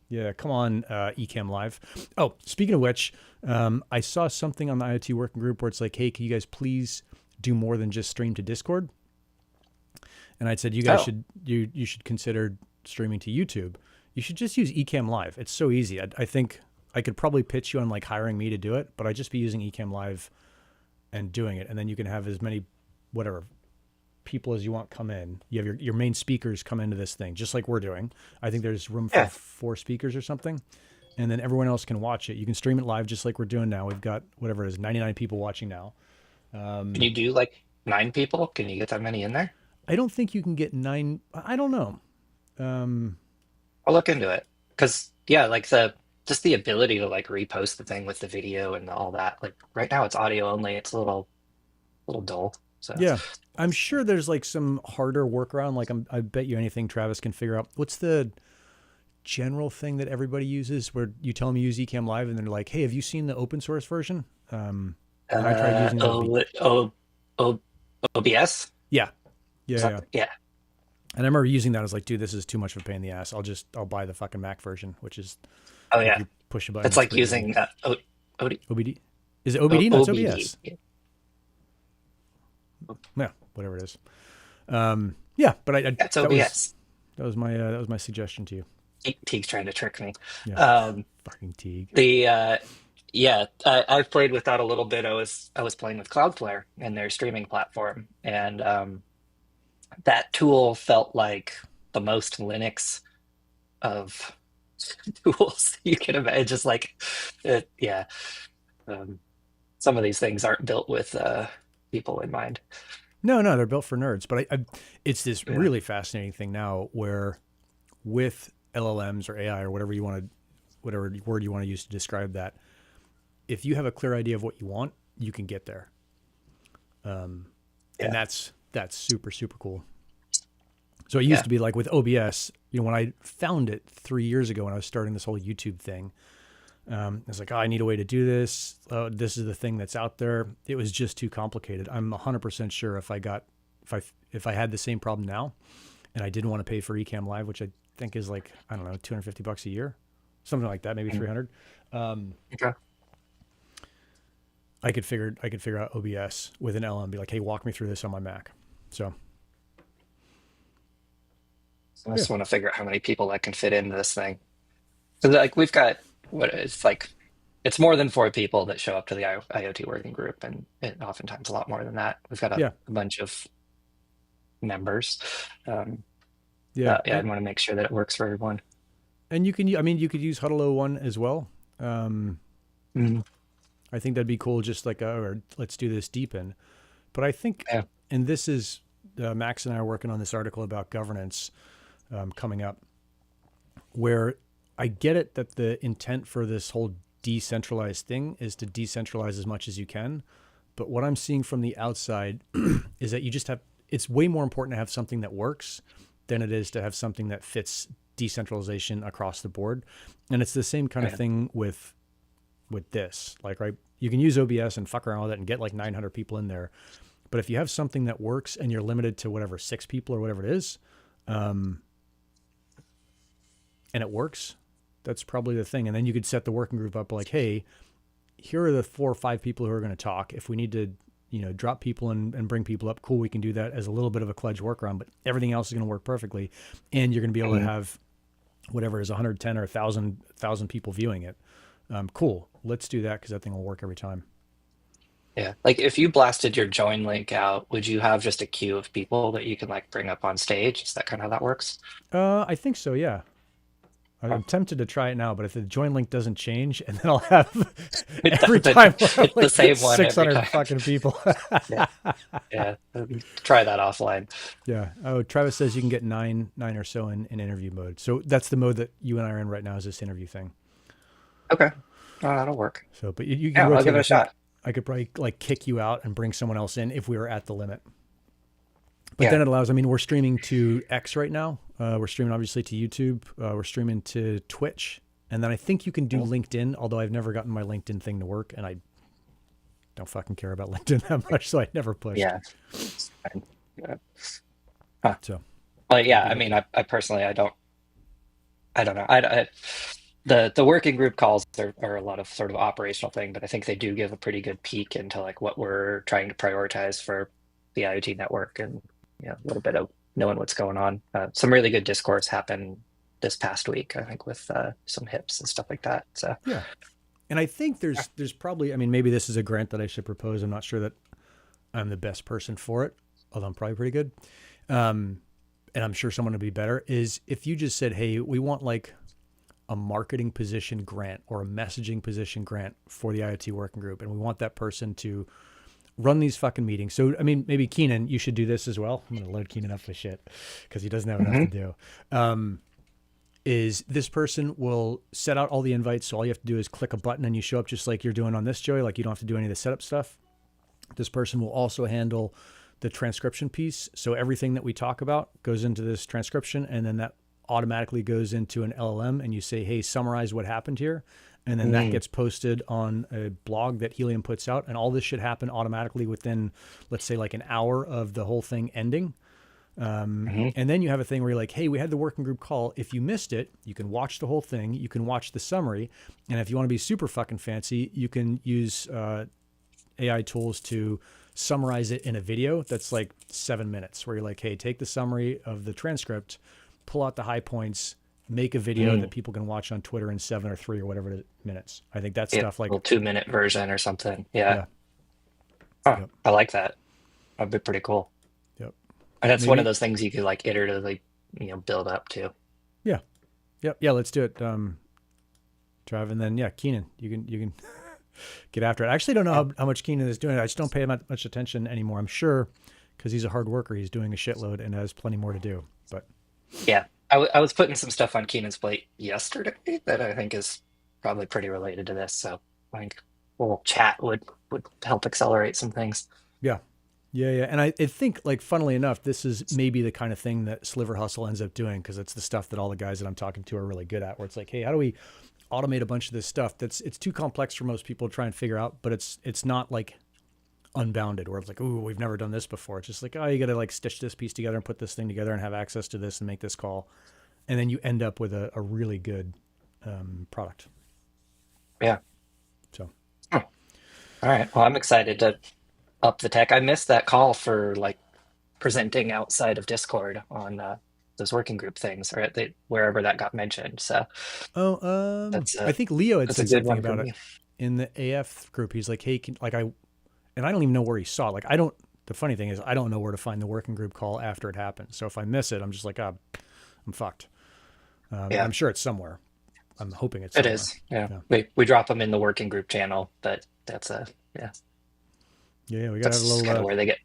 Yeah. Come on, eCam Live. Oh, speaking of which, I saw something on the IoT working group where it's like, hey, can you guys please do more than just stream to Discord? and I'd said you guys Oh, should consider streaming to YouTube. You should just use Ecamm Live. It's so easy. I think I could probably pitch you on like hiring me to do it, but I'd just be using Ecamm Live and doing it, and then you can have as many whatever people as you want come in. You have your main speakers come into this thing, just like we're doing. I think there's room for yeah. 4 speakers or something, and then everyone else can watch it. You can stream it live just like we're doing now. We've got whatever it is, 99 people watching now. Can you do like 9 people? Can you get that many in there? I don't think you can get 9. I don't know. Um, I'll look into it. Because yeah, like the just the ability to like repost the thing with the video and all that. Like right now it's audio only. It's a little dull. So yeah, I'm sure there's like some harder workaround. Like I bet you anything Travis can figure out. What's the general thing that everybody uses where you tell them you use Ecamm Live and they're like, hey, have you seen the open source version? And I tried using that. O OBS. Yeah, yeah, yeah. Something. Yeah. And I remember using that. I was like, dude, this is too much of a pain in the ass. I'll buy the fucking Mac version, which is Oh like yeah. you push a button, It's it's like pretty easy. using OBD is it OBD? No, it's OBD. OBS. Yeah, whatever it is. Yeah, but That's that was OBS. that was my suggestion to you. Teague's trying to trick me. Yeah, Um, fucking Teague. the Yeah, I've played with that a little bit. I was playing with Cloudflare and their streaming platform, and that tool felt like the most Linux of tools you can imagine. Just like yeah, um, some of these things aren't built with people in mind. No, no, they're built for nerds. But it's this Yeah. really fascinating thing now where with LLMs or AI or whatever you want to, whatever word you want to use to describe that, if you have a clear idea of what you want, you can get there. And Yeah. that's super super cool. So it used Yeah. to be like with OBS, when I found it 3 years ago when I was starting this whole YouTube thing, I was like, oh, I need a way to do this. This is the thing that's out there. It was just too complicated. I'm 100% sure if I had the same problem now and I didn't want to pay for Ecamm Live, which I think is like, I don't know, $250 a year, something like that, maybe Mm. 300. Um, Okay. I could figure out OBS with an LM, be like, hey, walk me through this on my Mac. So So I yeah, just want to figure out how many people that can fit into this thing. So like we've got what it's like it's more than 4 people that show up to the IoT working group, and oftentimes a lot more than that. We've got yeah, a bunch of members. Um, yeah. yeah, I'd want to make sure that it works for everyone. And you could use Huddle One as well. Um, Mhm. I think that'd be cool. Just like, or let's do this DePIN. But I think, Yeah. and this is Max and I are working on this article about governance coming up, where I get it that the intent for this whole decentralized thing is to decentralize as much as you can. But what I'm seeing from the outside is that you just have, it's way more important to have something that works than it is to have something that fits decentralization across the board. And it's the same kind of Yeah. thing with this. Like, right, you can use OBS and fuck around with it and get like 900 people in there. But if you have something that works and you're limited to whatever 6 people or whatever it is, um, and it works, that's probably the thing. And then you could set the working group up like, hey, here are the 4 or 5 people who are going to talk. If we need to, drop people and bring people up, cool, we can do that as a little bit of a kludge workaround, but everything else is going to work perfectly. And you're going to be able to Mhm. have whatever is 110 or 1,000 people viewing it. Cool. Let's do that because that thing will work every time. Yeah. Like if you blasted your join link out, would you have just a queue of people that you can like bring up on stage? Is that kind of how that works? I think so. Yeah. Oh. I'm tempted to try it now, but if the join link doesn't change, and then I'll have It every doesn't. time we'll have It's the like same one every 600 time. fucking people. Yeah. Yeah. Try that offline. Yeah. Oh, Travis says you can get nine or so in interview mode. So that's the mode that you and I are in right now, is this interview thing. Okay. Oh, that'll work. So, but you can Yeah, I'll give rotate. it I a think shot. I could probably like kick you out and bring someone else in if we were at the limit. But Yeah. then it allows, I mean, we're streaming to X right now. We're streaming obviously to YouTube. We're streaming to Twitch. And then I think you can do Cool. LinkedIn, although I've never gotten my LinkedIn thing to work. And I don't fucking care about LinkedIn that much. So I never pushed. Yeah. It's fine. Yeah. Huh. So Well, yeah. I'll be I mean, looking. I personally, I don't know. The working group calls are a lot of sort of operational thing, but I think they do give a pretty good peek into like what we're trying to prioritize for the IoT network, and a little bit of knowing what's going on. Some really good discourse happened this past week, I think, with some hips and stuff like that. So Yeah. And I think there's probably, I mean, maybe this is a grant that I should propose. I'm not sure that I'm the best person for it, although I'm probably pretty good. And I'm sure someone would be better, is if you just said, hey, we want like a marketing position grant or a messaging position grant for the IoT working group. And we want that person to run these fucking meetings. So, I mean, maybe Keenan, you should do this as well. I'm going to load Keenan up with shit because he doesn't have enough to do. Is this person will set out all the invites. So all you have to do is click a button and you show up just like you're doing on this, Joey. Like you don't have to do any of the setup stuff. This person will also handle the transcription piece. So everything that we talk about goes into this transcription, and then that automatically goes into an LLM, and you say, hey, summarize what happened here. And then that gets posted on a blog that Helium puts out. And all this should happen automatically within, let's say, like an hour of the whole thing ending. And then you have a thing where you're like, hey, we had the working group call. If you missed it, you can watch the whole thing. You can watch the summary. And if you want to be super fucking fancy, you can use AI tools to summarize it in a video that's like 7 minutes, where you're like, hey, take the summary of the transcript, pull out the high points, make a video that people can watch on Twitter in 7 or 3 or whatever minutes. I think that's stuff like a 2-minute version or something. yeah. Yep. I like that. That'd be pretty cool. Yep. And that's one of those things you could like iteratively, build up to. Yeah. Yep. Yeah. Let's do it. Trav, and then Keenan, you can get after it. I actually don't know how much Keenan is doing. I just don't pay him much attention anymore. I'm sure because he's a hard worker, he's doing a shitload and has plenty more to do. But yeah, I was putting some stuff on Keenan's plate yesterday that I think is probably pretty related to this. So I think a little chat would help accelerate some things. Yeah. And I think, like, funnily enough, this is maybe the kind of thing that Sliver Hustle ends up doing, because it's the stuff that all the guys that I'm talking to are really good at, where it's like, hey, how do we automate a bunch of this stuff it's too complex for most people to try and figure out, but it's not like unbounded where it's like, ooh, we've never done this before. It's just like, oh, you got to like stitch this piece together and put this thing together and have access to this and make this call. And then you end up with a really good product. Yeah. So. All right. Well, I'm excited to up the tech. I missed that call for like presenting outside of Discord on those working group things, or wherever that got mentioned. So, I think Leo had said something about it me. in the AF group. He's like, hey, and I don't even know where he saw it. Like, the funny thing is I don't know where to find the working group call after it happens. So if I miss it, I'm just like, I'm fucked. I'm sure it's somewhere. I'm hoping it's somewhere. It is. Yeah. We drop them in the working group channel, but that's Yeah, we got to have a little kind of where they get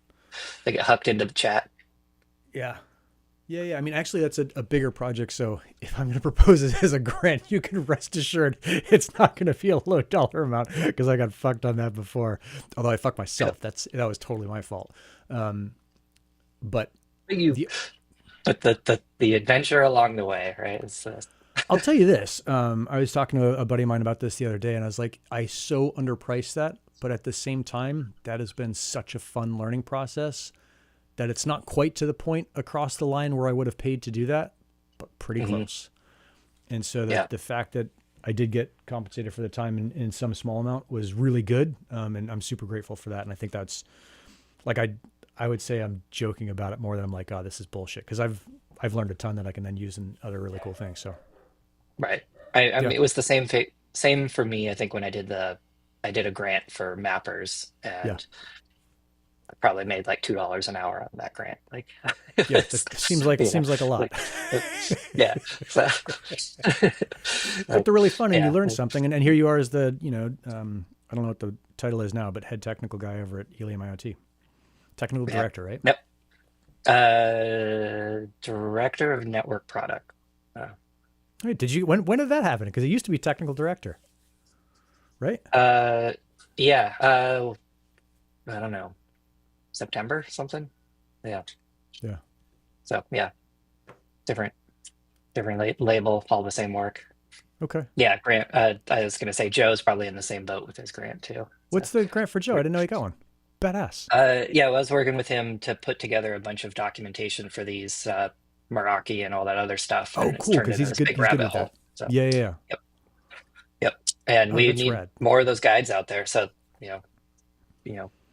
hucked into the chat. Yeah. I mean, actually, that's a bigger project. So if I'm going to propose it as a grant, you can rest assured it's not going to be a low dollar amount, because I got fucked on that before. Although I fucked myself. Yep. That was totally my fault. But the adventure along the way, right? I'll tell you this. I was talking to a buddy of mine about this the other day, and I was like, I so underpriced that. But at the same time, that has been such a fun learning process that it's not quite to the point across the line where I would have paid to do that, but pretty close. And so the fact that I did get compensated for the time in some small amount was really good. And I'm super grateful for that. And I think that's like, I would say I'm joking about it more than I'm like, oh, this is bullshit. Cause I've learned a ton that I can then use in other really cool things. So. Right. I mean, it was the same for me. I think when I did a grant for mappers, and I probably made like $2 an hour on that grant. Like, it seems like a lot. Yeah. So, but they're really fun, and you learn something. And here you are as the, I don't know what the title is now, but head technical guy over at Helium IoT, technical director, right? Yep. Director of network product. Wait, when did that happen? Because it used to be technical director, right? Yeah. I don't know, September something. Yeah. So different label, all the same work. Okay. Yeah, grant. I was gonna say Joe's probably in the same boat with his grant too. What's the grant for Joe? I didn't know he got one. Badass. I was working with him to put together a bunch of documentation for these Meraki and all that other stuff. Oh, cool, because he's good. He's good at that. So, yeah. Yep. And we need rad. more of those guides out there. So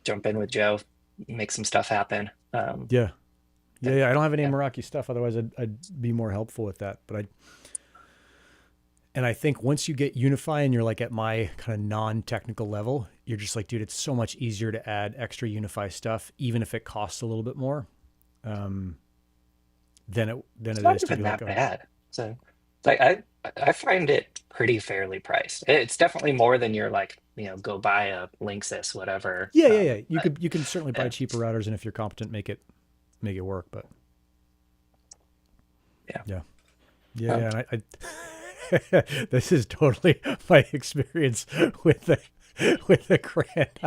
jump in with Joe, make some stuff happen. Yeah. Yeah. I don't have any Yeah. Meraki stuff. Otherwise I'd be more helpful with that. But I think once you get Unify and you're like at my kind of non-technical level, you're just like, dude, it's so much easier to add extra Unify stuff, even if it costs a little bit more. Than it It's is not to even be like, that bad. So like I find it pretty fairly priced. It's definitely more than your like, go buy a Linksys, whatever. yeah. But You can certainly buy yeah, cheaper routers, and if you're competent, make it work. But yeah. yeah, Um, And this is totally my experience with the grant.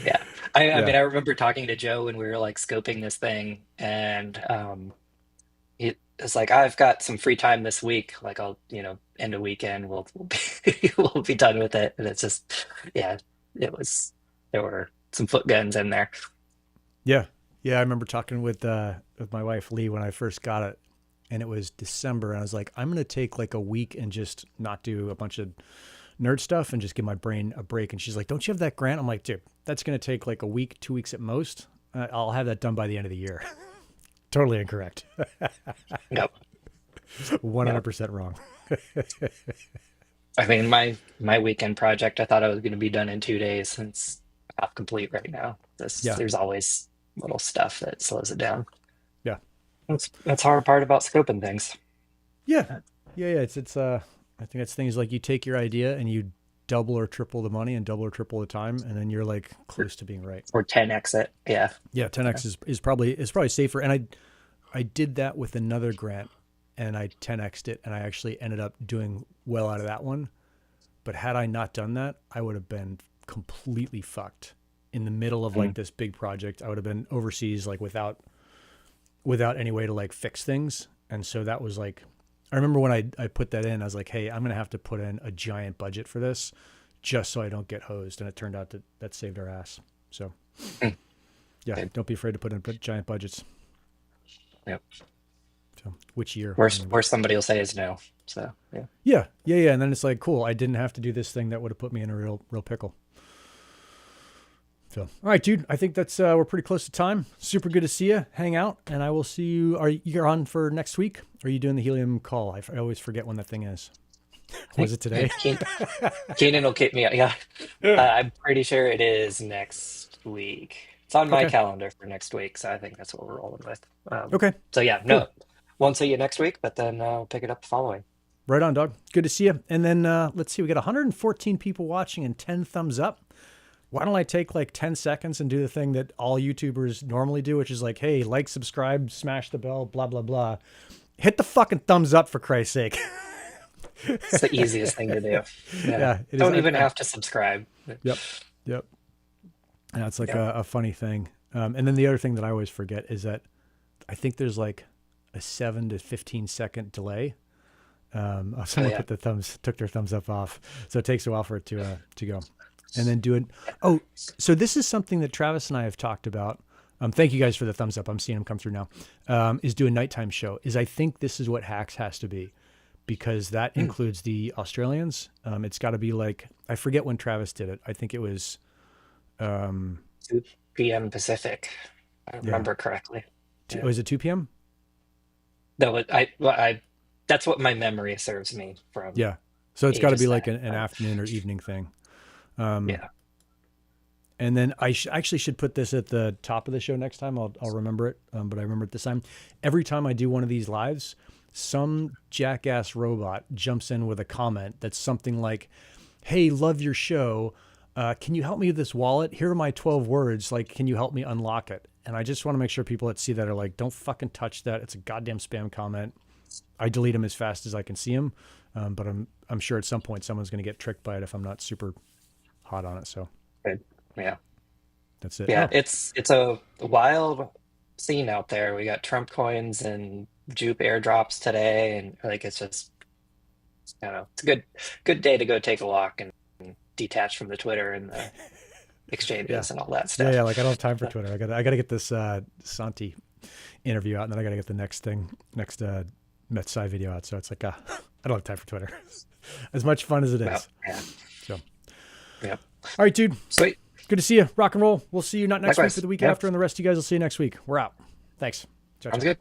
yeah. I Yeah, mean, I remember talking to Joe when we were like scoping this thing, and it's like I've got some free time this week. Like I'll, end a weekend, we'll be we'll be done with it. And it's just, yeah, it was there were some foot guns in there. yeah. I remember talking with my wife Lee when I first got it, and it was December, and I was like, I'm gonna take like a week and just not do a bunch of nerd stuff and just give my brain a break. And she's like, don't you have that grant? I'm like, dude, that's going to take like a week, 2 weeks at most. I'll have that done by the end of the year. Totally incorrect. Yep. 100% wrong. I mean, my weekend project, I thought I was going to be done in 2 days, and it's half complete right now. Yeah. There's always little stuff that slows it down. Yeah. That's hard part about scoping things. Yeah. It's I think that's things like you take your idea and you double or triple the money and double or triple the time, and then you're like close to being right. Or 10x it. Yeah. Yeah. 10x is probably safer. And I did that with another grant, and I 10x'd it, and I actually ended up doing well out of that one. But had I not done that, I would have been completely fucked in the middle of like this big project. I would have been overseas, like without any way to like fix things. And so that was like, I remember when I put that in, I was like, hey, I'm going to have to put in a giant budget for this just so I don't get hosed. And it turned out that saved our ass. So yeah, don't be afraid to put in giant budgets. Yep. So which year? Worst somebody will say is no. So Yeah. And then it's like, cool, I didn't have to do this thing that would have put me in a real pickle. So, all right, dude, I think that's, we're pretty close to time. Super good to see you, hang out, and I will see you. You're on for next week? Or are you doing the Helium call? I always forget when that thing is. Was it today? Keenan will kick me out. Yeah. I'm pretty sure it is next week. It's on my Okay. calendar for next week, so I think that's what we're rolling with. Okay. So yeah, Cool. no, won't see you next week, but then I'll pick it up the following. Right on, dog. Good to see you. And then let's see, we got 114 people watching and 10 thumbs up. Why don't I take like 10 seconds and do the thing that all YouTubers normally do, which is like, hey, like, subscribe, smash the bell, blah, blah, blah. Hit the fucking thumbs up, for Christ's sake. It's the easiest thing to do. Yeah, it is. Don't even have to subscribe. Yep. Yeah, it's like Yep. a funny thing. And then the other thing that I always forget is that I think there's like a 7 to 15 second delay. Someone took their thumbs up off. So it takes a while for it to go. And then do it. Oh, so this is something that Travis and I have talked about. Thank you guys for the thumbs up. I'm seeing them come through now. Is do a nighttime show. I think this is what Hacks has to be, because that includes the Australians. It's got to be like, I forget when Travis did it. I think it was 2 p.m. Pacific. I remember correctly. Oh, is it 2 p.m.? No, that's what my memory serves me from. Yeah. So it's got to be like back. an afternoon or evening thing. Yeah. And then I actually should put this at the top of the show next time. I'll remember it, but I remember it this time. Every time I do one of these lives, some jackass robot jumps in with a comment that's something like, hey, love your show. Can you help me with this wallet? Here are my 12 words. Like, can you help me unlock it? And I just want to make sure people that see that are like, don't fucking touch that. It's a goddamn spam comment. I delete them as fast as I can see them. But I'm sure at some point someone's going to get tricked by it if I'm not super hot on it. So Good. Yeah. that's it. Yeah. Oh, It's a wild scene out there. We got Trump coins and Jupe airdrops today, and like it's just, I don't know, it's a good day to go take a walk and detach from the Twitter and the exchanges and all that stuff. yeah. Like I don't have time for Twitter. I got to get this Santi interview out, and then I got to get the next Metsai video out. So it's like, I don't have time for Twitter. As much fun as it is. Well, yeah. So, Yep. all right, dude. Sweet. Good to see you. Rock and roll. We'll see you not next week, Likewise. but the week Yeah. after, and the rest of you guys will see you next week. We're out. Thanks. Ciao, Sounds ciao. good.